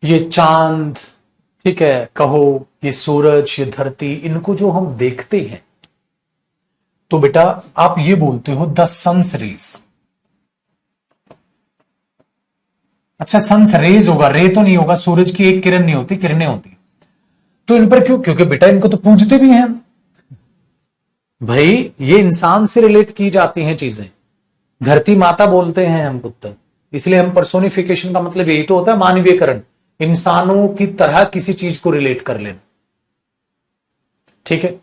ये चांद, ठीक है, कहो ये सूरज, ये धरती, इनको जो हम देखते हैं, तो बेटा आप ये बोलते हो द सन्स रेज। अच्छा, सन्स रेज होगा, रे तो नहीं होगा, सूरज की एक किरण नहीं होती, किरणें होती। तो इन पर क्यों, क्योंकि बेटा इनको तो पूजते भी हैं भाई, ये इंसान से रिलेट की जाती हैं चीजें। धरती माता बोलते हैं हम पुत्र, इसलिए हम पर्सोनिफिकेशन का मतलब यही तो होता है, मानवीयकरण, इंसानों की तरह किसी चीज को रिलेट कर लेना, ठीक है।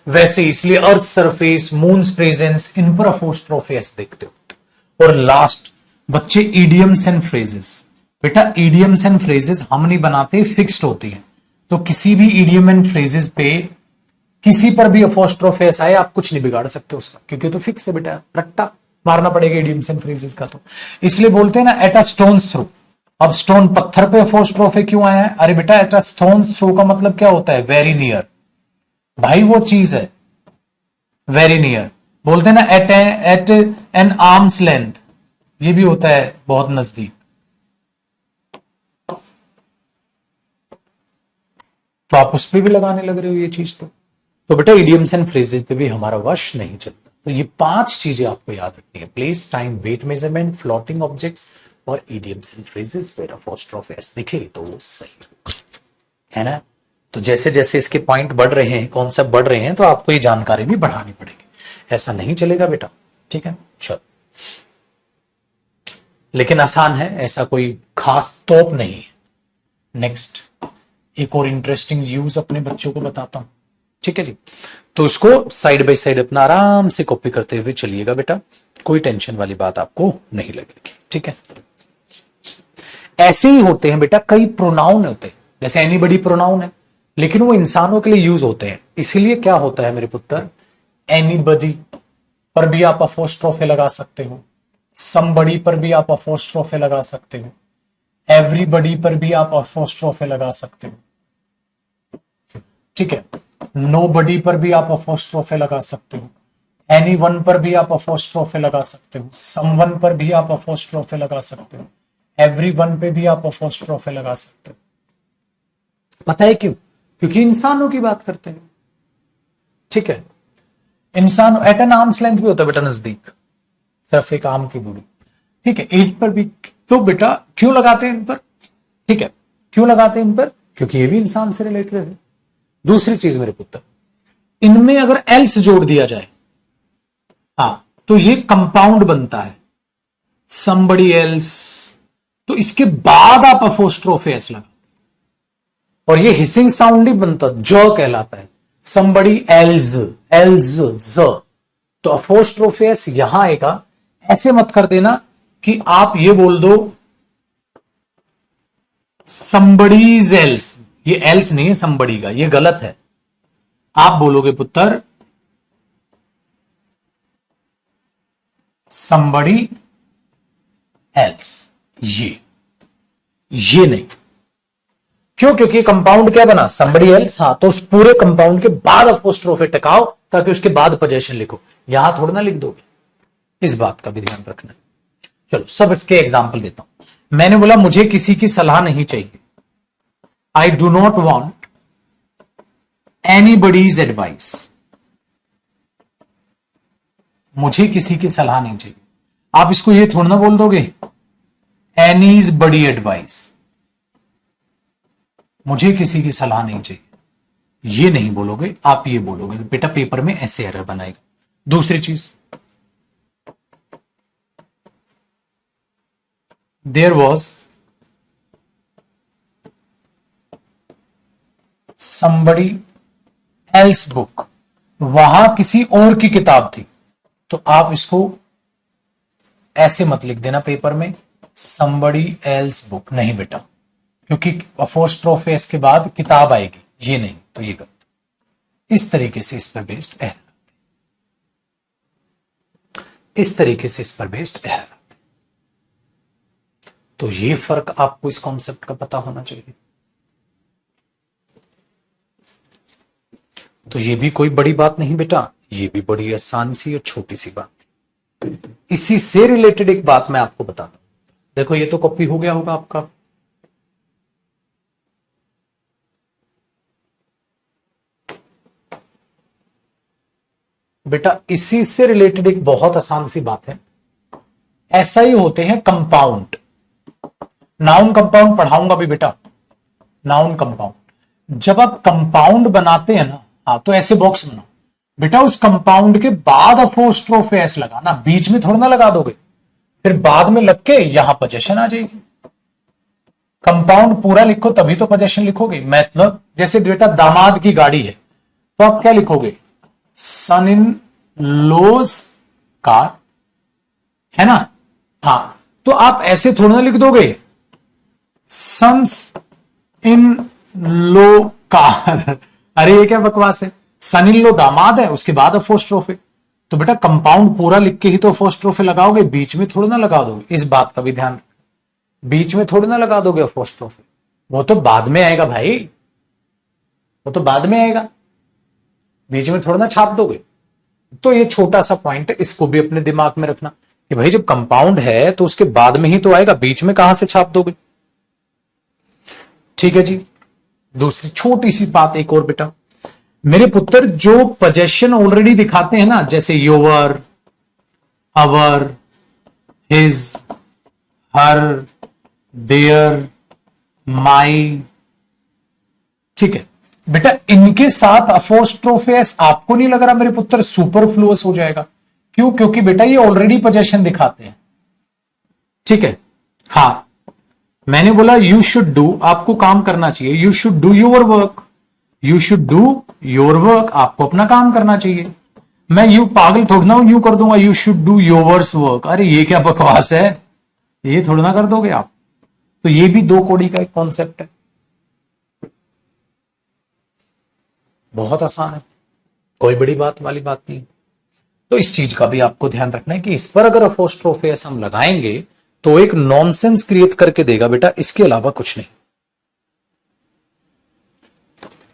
वैसे इसलिए अर्थ सरफेस, मून्स प्रेजेंस, इन पर अपोस्ट्रोफी एस देखते हो। और लास्ट बच्चे, इडियम्स एंड फ्रेजेस। बेटा इडियम्स एंड फ्रेजेस हम नहीं बनाते, फिक्स्ड होती है। तो किसी भी इडियम एंड फ्रेजेस पे किसी पर भी अपोस्ट्रोफी एस आए, आप कुछ नहीं बिगाड़ सकते उसका, क्योंकि तो फिक्स है बेटा, रट्टा मारना पड़ेगा इडियम्स एंड फ्रेजेस का। तो इसलिए बोलते हैं ना एट अ स्टोन्स थ्रो। अब स्टोन पत्थर पे अपोस्ट्रोफी क्यों आया है, अरे बेटा एट अ स्टोन्स थ्रो का मतलब क्या होता है, वेरी नियर, भाई वो चीज है वेरी नियर। बोलते हैं ना एट एन आर्म्स लेंथ, ये भी होता है बहुत नजदीक। तो आप उस पर भी लगाने लग रहे हो ये चीज। तो बेटा इडियम्स एंड फ्रेजेस पे भी हमारा वश नहीं चलता। तो ये 5 चीजें आपको याद रखनी है, place, time, weight measurement, floating objects और इडियम्स एंड फ्रेजेस पे अपोस्ट्रोफी एस दिखे तो वो सही है ना। तो जैसे जैसे इसके पॉइंट बढ़ रहे हैं, कॉन्सेप्ट बढ़ रहे हैं, तो आपको ये जानकारी भी बढ़ानी पड़ेगी, ऐसा नहीं चलेगा बेटा, ठीक है। चलो, लेकिन आसान है, ऐसा कोई खास तोप नहीं है। नेक्स्ट एक और इंटरेस्टिंग यूज अपने बच्चों को बताता हूं, ठीक है जी। तो उसको साइड बाय साइड अपना आराम से कॉपी करते हुए चलिएगा बेटा, कोई टेंशन वाली बात आपको नहीं लगेगी, ठीक है। ऐसे ही होते हैं बेटा कई प्रोनाउन होते हैं, जैसे एनीबडी प्रोनाउन है, लेकिन वो इंसानों के लिए यूज होते हैं। इसीलिए क्या होता है मेरे पुत्र, एनीबडी पर भी आप अपोस्ट्रोफी लगा सकते हो, समबडी पर भी आप अपोस्ट्रोफी लगा सकते हो, एवरीबडी पर भी आप अपोस्ट्रोफी लगा सकते हो, ठीक है। नोबडी पर भी आप अपोस्ट्रोफी लगा सकते हो, एनीवन पर भी आप अपोस्ट्रोफी लगा सकते हो, समवन पर भी आप अपोस्ट्रोफी लगा सकते हो, एवरीवन पे भी आप अपोस्ट्रोफी लगा सकते हो। पता है क्यों, क्योंकि इंसानों की बात करते हैं, ठीक है। इंसान एट एन आर्म्स लेंथ भी होता है बेटा, नजदीक, सिर्फ एक आर्म की दूरी, ठीक है। एज पर भी, तो बेटा क्यों लगाते हैं इन पर, ठीक है, क्यों लगाते हैं इन पर, क्योंकि ये भी इंसान से रिलेटेड है। दूसरी चीज मेरे पुत्र, इनमें अगर एल्स जोड़ दिया जाए, हाँ, तो ये कंपाउंड बनता है, somebody else, तो इसके बाद आप अपोस्ट्रोफी एस लगा, और ये हिसिंग साउंड ही बनता, ज कहलाता है, somebody else, else, ज, तो अपोस्ट्रोफी एस यहां आएगा। ऐसे मत कर देना कि आप ये बोल दो somebody's else, ये else नहीं है somebody का, ये गलत है। आप बोलोगे पुत्र somebody else, ये नहीं। क्यों? क्योंकि कंपाउंड क्या बना, somebody else, हाँ, तो उस पूरे कंपाउंड के बाद अपोस्ट्रोफी टकाओ, ताकि उसके बाद पोजेशन लिखो, यहां थोड़ा ना लिख दोगे। इस बात का भी ध्यान रखना। चलो सब इसके एग्जाम्पल देता हूं। मैंने बोला मुझे किसी की सलाह नहीं चाहिए, I do not want anybody's advice, मुझे किसी की सलाह नहीं चाहिए। आप इसको ये थोड़ा ना बोल दोगे एनीज बडी एडवाइस, मुझे किसी की सलाह नहीं चाहिए, ये नहीं बोलोगे, आप ये बोलोगे, तो बेटा पेपर में ऐसे एरर बनाएगा। दूसरी चीज, there was somebody else book, वहां किसी और की किताब थी, तो आप इसको ऐसे मत लिख देना पेपर में somebody else बुक, नहीं बेटा, क्योंकि अपोस्ट्रोफी एस के बाद किताब आएगी, ये नहीं, तो ये गलत। इस तरीके से इस पर बेस्ड एरर, इस तरीके से इस पर बेस्ड एरर। तो ये फर्क आपको इस कॉन्सेप्ट का पता होना चाहिए। तो ये भी कोई बड़ी बात नहीं बेटा, ये भी बड़ी आसान सी और छोटी सी बात थी। इसी से रिलेटेड एक बात मैं आपको बताता हूं, देखो ये तो कॉपी हो गया होगा आपका, बेटा इसी से रिलेटेड एक बहुत आसान सी बात है। ऐसा ही होते हैं कंपाउंड, नाउन कंपाउंड पढ़ाऊंगा भी बेटा, नाउन कंपाउंड। जब आप कंपाउंड बनाते हैं ना, हाँ, तो ऐसे बॉक्स बनाओ बेटा, उस कंपाउंड के बाद अपोस्ट्रोफी एस लगाना, बीच में थोड़ा ना लगा दोगे, फिर बाद में लग के यहां पोजेशन आ जाएगी। कंपाउंड पूरा लिखो तभी तो पोजेशन लिखोगे। मतलब जैसे बेटा दामाद की गाड़ी है, तो आप क्या लिखोगे, सन इन लोज कार, है ना, हाँ, तो आप ऐसे थोड़ा ना लिख दोगे सन्स इन लो कार अरे ये क्या बकवास है, सन इन लो दामाद है, उसके बाद अपोस्ट्रोफी, तो बेटा कंपाउंड पूरा लिख के ही तो अपोस्ट्रोफी लगाओगे, बीच में थोड़ा ना लगा दोगे, इस बात का भी ध्यान, बीच में थोड़ा ना लगा दोगे अपोस्ट्रोफी, वो तो बाद में आएगा भाई, वो तो बाद में आएगा, बीच में थोड़ा ना छाप दोगे। तो ये छोटा सा पॉइंट है, इसको भी अपने दिमाग में रखना कि भाई जब कंपाउंड है तो उसके बाद में ही तो आएगा, बीच में कहां से छाप दोगे। ठीक है जी। दूसरी छोटी सी बात एक और बेटा, मेरे पुत्र जो पोजेशन ऑलरेडी दिखाते हैं ना, जैसे your, our, his, her, their, my, ठीक है बेटा, इनके साथ अपोस्ट्रोफी एस आपको नहीं लग रहा मेरे पुत्र सुपरफ्लुअस हो जाएगा? क्यों? क्योंकि बेटा ये ऑलरेडी पोजेशन दिखाते हैं, ठीक है, हाँ, मैंने बोला यू शुड डू, आपको काम करना चाहिए, you should do your work, you should do your work, आपको अपना काम करना चाहिए। मैं यू पागल थोड़ा ना यू कर दूंगा you should do yours work, अरे ये क्या बकवास है, ये थोड़ा ना कर दोगे आप। तो ये भी दो कोड़ी का एक कॉन्सेप्ट है, बहुत आसान है, कोई बड़ी बात वाली बात नहीं। तो इस चीज का भी आपको ध्यान रखना है कि इस पर अगर अपोस्ट्रोफी एस हम लगाएंगे तो एक नॉनसेंस क्रिएट करके देगा बेटा, इसके अलावा कुछ नहीं।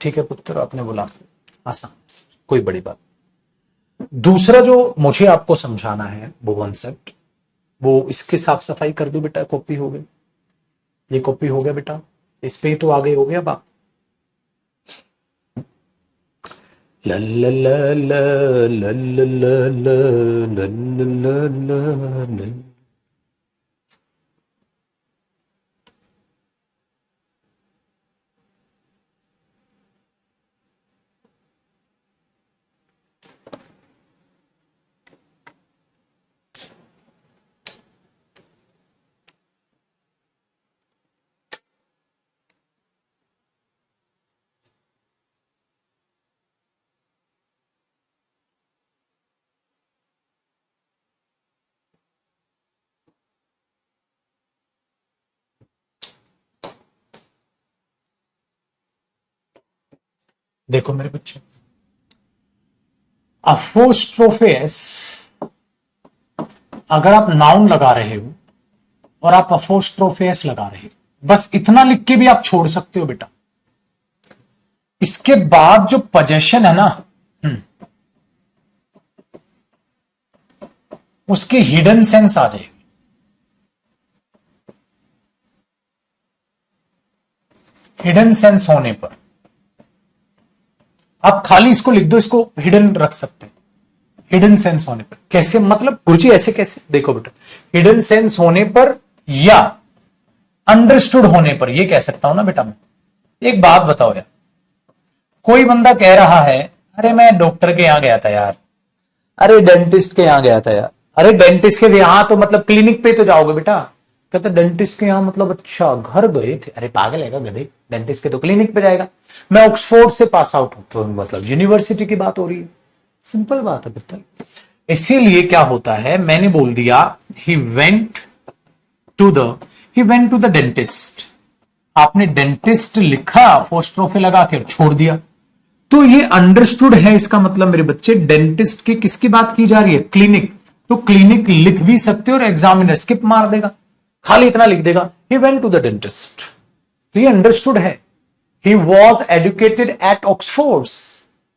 ठीक है पुत्र, आपने बोला आसान, कोई बड़ी बात। दूसरा जो मुझे आपको समझाना है वो कॉन्सेप्ट, वो इसके साफ सफाई कर दो बेटा, कॉपी हो गई, ये कॉपी हो गया बेटा, इस पे ही तो आगे हो गया बाप। ल ल ल ल ल ल ल ल ल ल। देखो मेरे बच्चे, अपोस्ट्रोफेस, अगर आप नाउन लगा रहे हो और आप अपोस्ट्रोफेस लगा रहे हो, बस इतना लिख के भी आप छोड़ सकते हो बेटा। इसके बाद जो पोजेशन है ना, उसकी हिडन सेंस आ जाएगी। हिडन सेंस होने पर आप खाली इसको लिख दो, इसको हिडन रख सकते हैं। हिडन सेंस होने पर कैसे, मतलब गुरुजी ऐसे कैसे, देखो बेटा, हिडन सेंस होने पर या अंडरस्टूड होने पर ये कह सकता हूं ना बेटा मैं। एक बात बताओ यार, कोई बंदा कह रहा है, अरे मैं डॉक्टर के यहां गया था यार, अरे डेंटिस्ट के यहां गया था यार, अरे डेंटिस्ट के यहां तो मतलब क्लिनिक पे तो जाओगे बेटा। कहते डेंटिस्ट के यहां मतलब, अच्छा घर गए थे, अरे पागल है क्या गधे, डेंटिस्ट के तो क्लिनिक पे जाएगा। मैं ऑक्सफोर्ड से पास आउट हूं, तो मतलब यूनिवर्सिटी की बात हो रही है। सिंपल बात है बेटा। इसीलिए क्या होता है, मैंने बोल दिया ही went to the he went to the dentist, आपने डेंटिस्ट लिखा पोस्ट्रोफे लगा के छोड़ दिया, तो ये अंडरस्टूड है। इसका मतलब मेरे बच्चे, डेंटिस्ट की किसकी बात की जा रही है, क्लिनिक। तो क्लिनिक लिख भी सकते हो और एग्जामिनर स्किप मार देगा, खाली इतना लिख देगा he went to the dentist, तो ये अंडरस्टूड है। He was educated at Oxford,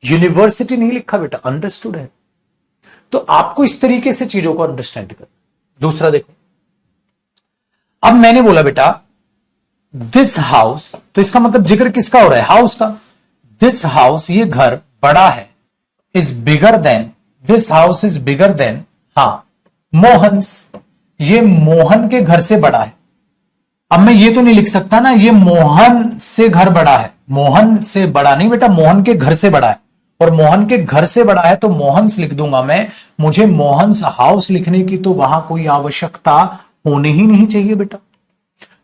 university नहीं लिखा बेटा, अंडरस्टूड है। तो आपको इस तरीके से चीजों को अंडरस्टैंड कर। दूसरा देखो, अब मैंने बोला बेटा दिस हाउस, तो इसका मतलब जिक्र किसका हो रहा है, हाउस का। दिस हाउस, ये घर बड़ा है, is bigger than, this house is bigger than, हां, मोहन्स, ये मोहन के घर से बड़ा है। अब मैं ये तो नहीं लिख सकता ना ये मोहन से घर बड़ा है, मोहन से बड़ा नहीं बेटा, मोहन के घर से बड़ा है। और मोहन के घर से बड़ा है तो मोहन्स लिख दूंगा मैं, मुझे मोहन्स हाउस लिखने की तो वहां कोई आवश्यकता होनी ही नहीं चाहिए बेटा।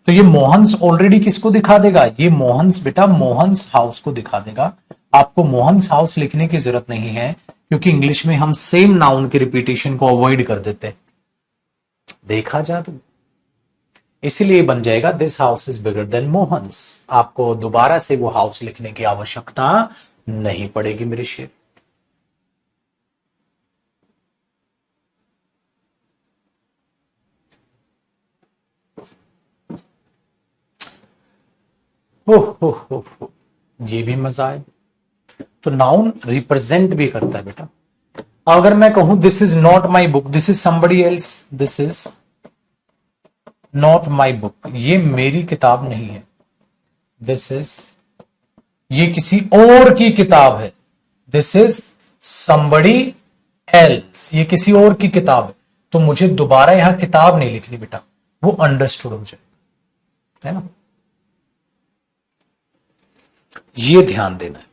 तो ये मोहन्स ऑलरेडी किसको दिखा देगा, ये मोहन्स बेटा मोहन्स हाउस को दिखा देगा। आपको मोहन्स हाउस लिखने की जरूरत नहीं है, क्योंकि इंग्लिश में हम सेम नाउन के रिपीटेशन को अवॉइड कर देते हैं। देखा जा तो इसीलिए बन जाएगा this house is bigger than Mohan's. आपको दोबारा से वो हाउस लिखने की आवश्यकता नहीं पड़ेगी मेरे शेर। हो हो, ये भी मजा आए। तो नाउन रिप्रेजेंट भी करता है बेटा। अगर मैं कहूं this is not my book, this is somebody else, this is not my book, ये मेरी किताब नहीं है, दिस इज, ये किसी और की किताब है, दिस इज समबडी एल्स, ये किसी और की किताब है। तो मुझे दोबारा यहां किताब नहीं लिखनी बेटा, वो अंडरस्टूड हो जाए, है ना। ये ध्यान देना है।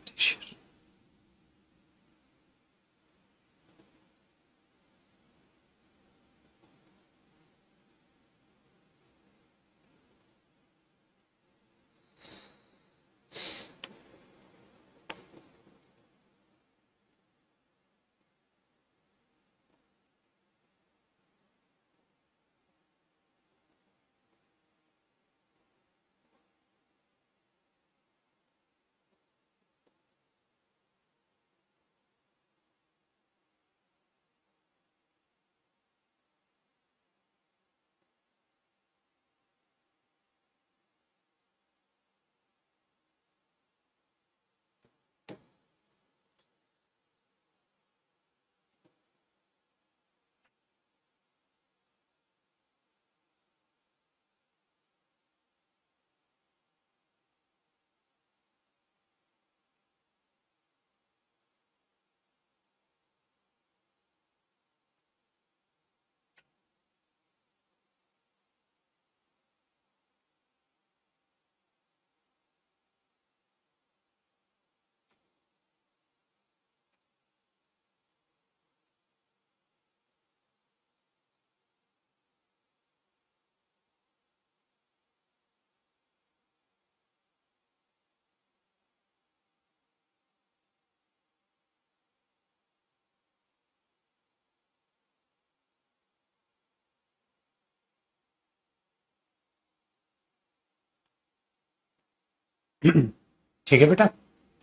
ठीक है बेटा,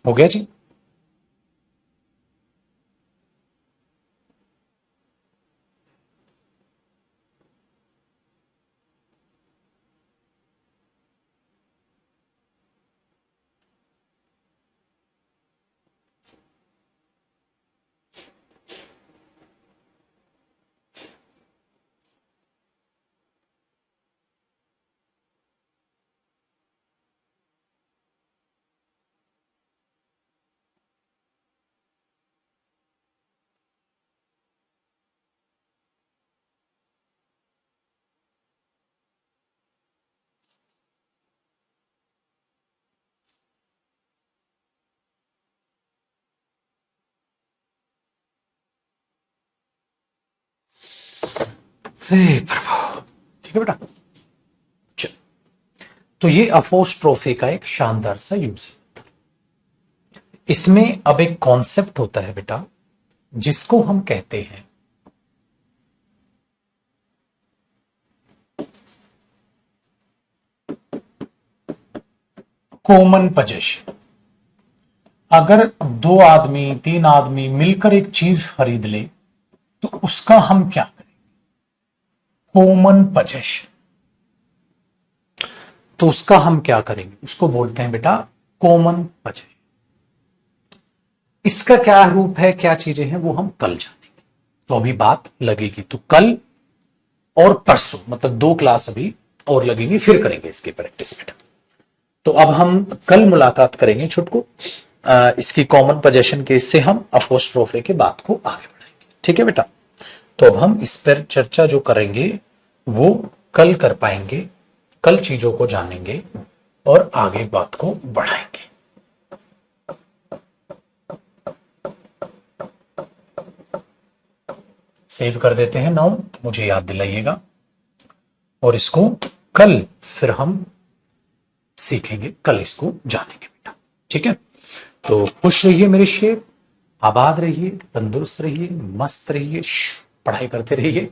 हो गया जी। हे प्रभु। ठीक है बेटा, चल। तो ये अपोस्ट्रोफे का एक शानदार सा यूज है। इसमें अब एक कॉन्सेप्ट होता है बेटा, जिसको हम कहते हैं कॉमन पोजेशन। अगर दो आदमी, तीन आदमी मिलकर एक चीज खरीद ले तो उसका हम क्या करें? Common possession. तो उसका हम क्या करेंगे? उसको बोलते हैं बेटा कॉमन पोजेशन। इसका क्या रूप है, क्या चीजें हैं, वो हम कल जानेंगे। तो अभी बात लगेगी, तो कल और परसों मतलब 2 क्लास अभी और लगेंगी, फिर करेंगे इसकी प्रैक्टिस बेटा। तो अब हम कल मुलाकात करेंगे छुटकू इसकी कॉमन पोजेशन के, इससे हम अपोस्ट्रोफे के बात को आगे बढ़ाएंगे। ठीक है बेटा, तो अब हम इस पर चर्चा जो करेंगे वो कल कर पाएंगे, कल चीजों को जानेंगे और आगे बात को बढ़ाएंगे। सेव कर देते हैं नाउ, मुझे याद दिलाइएगा, और इसको कल फिर हम सीखेंगे, कल इसको जानेंगे बेटा। ठीक है, तो खुश रहिए मेरे शेर, आबाद रहिए, तंदुरुस्त रहिए, मस्त रहिए, पढ़ाई करते रहिए,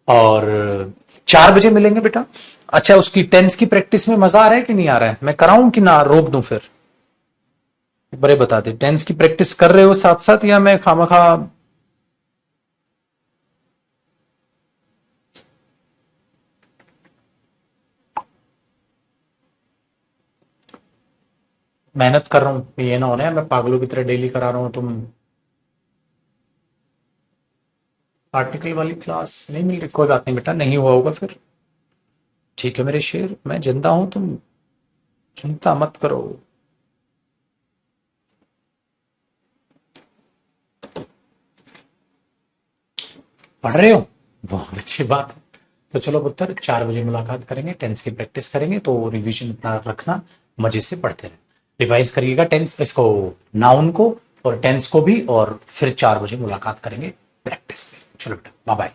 और 4 बजे मिलेंगे बेटा। अच्छा, उसकी टेंस की प्रैक्टिस में मजा आ रहा है कि नहीं आ रहा है? मैं कराऊं कि ना रोक दूं? फिर बड़े बता दे, टेंस की प्रैक्टिस कर रहे हो साथ साथ या मैं खामखा? मेहनत कर रहा हूं, ये ना होना मैं पागलों की तरह डेली करा रहा हूं, तुम आर्टिकल वाली क्लास नहीं मिल रही। कोई बात नहीं बेटा, नहीं हुआ होगा फिर। ठीक है मेरे शेर, मैं जिंदा हूं, तुम चिंता मत करो। पढ़ रहे हो, बहुत अच्छी बात है। तो चलो पुत्र, 4 बजे मुलाकात करेंगे, टेंस की प्रैक्टिस करेंगे, तो रिवीजन अपना रखना, मजे से पढ़ते रहे, रिवाइज करिएगा टेंस इसको, नाउन को और टेंस को भी, और फिर 4 बजे मुलाकात करेंगे प्रैक्टिस में। चलो बेटा, बाय बाय।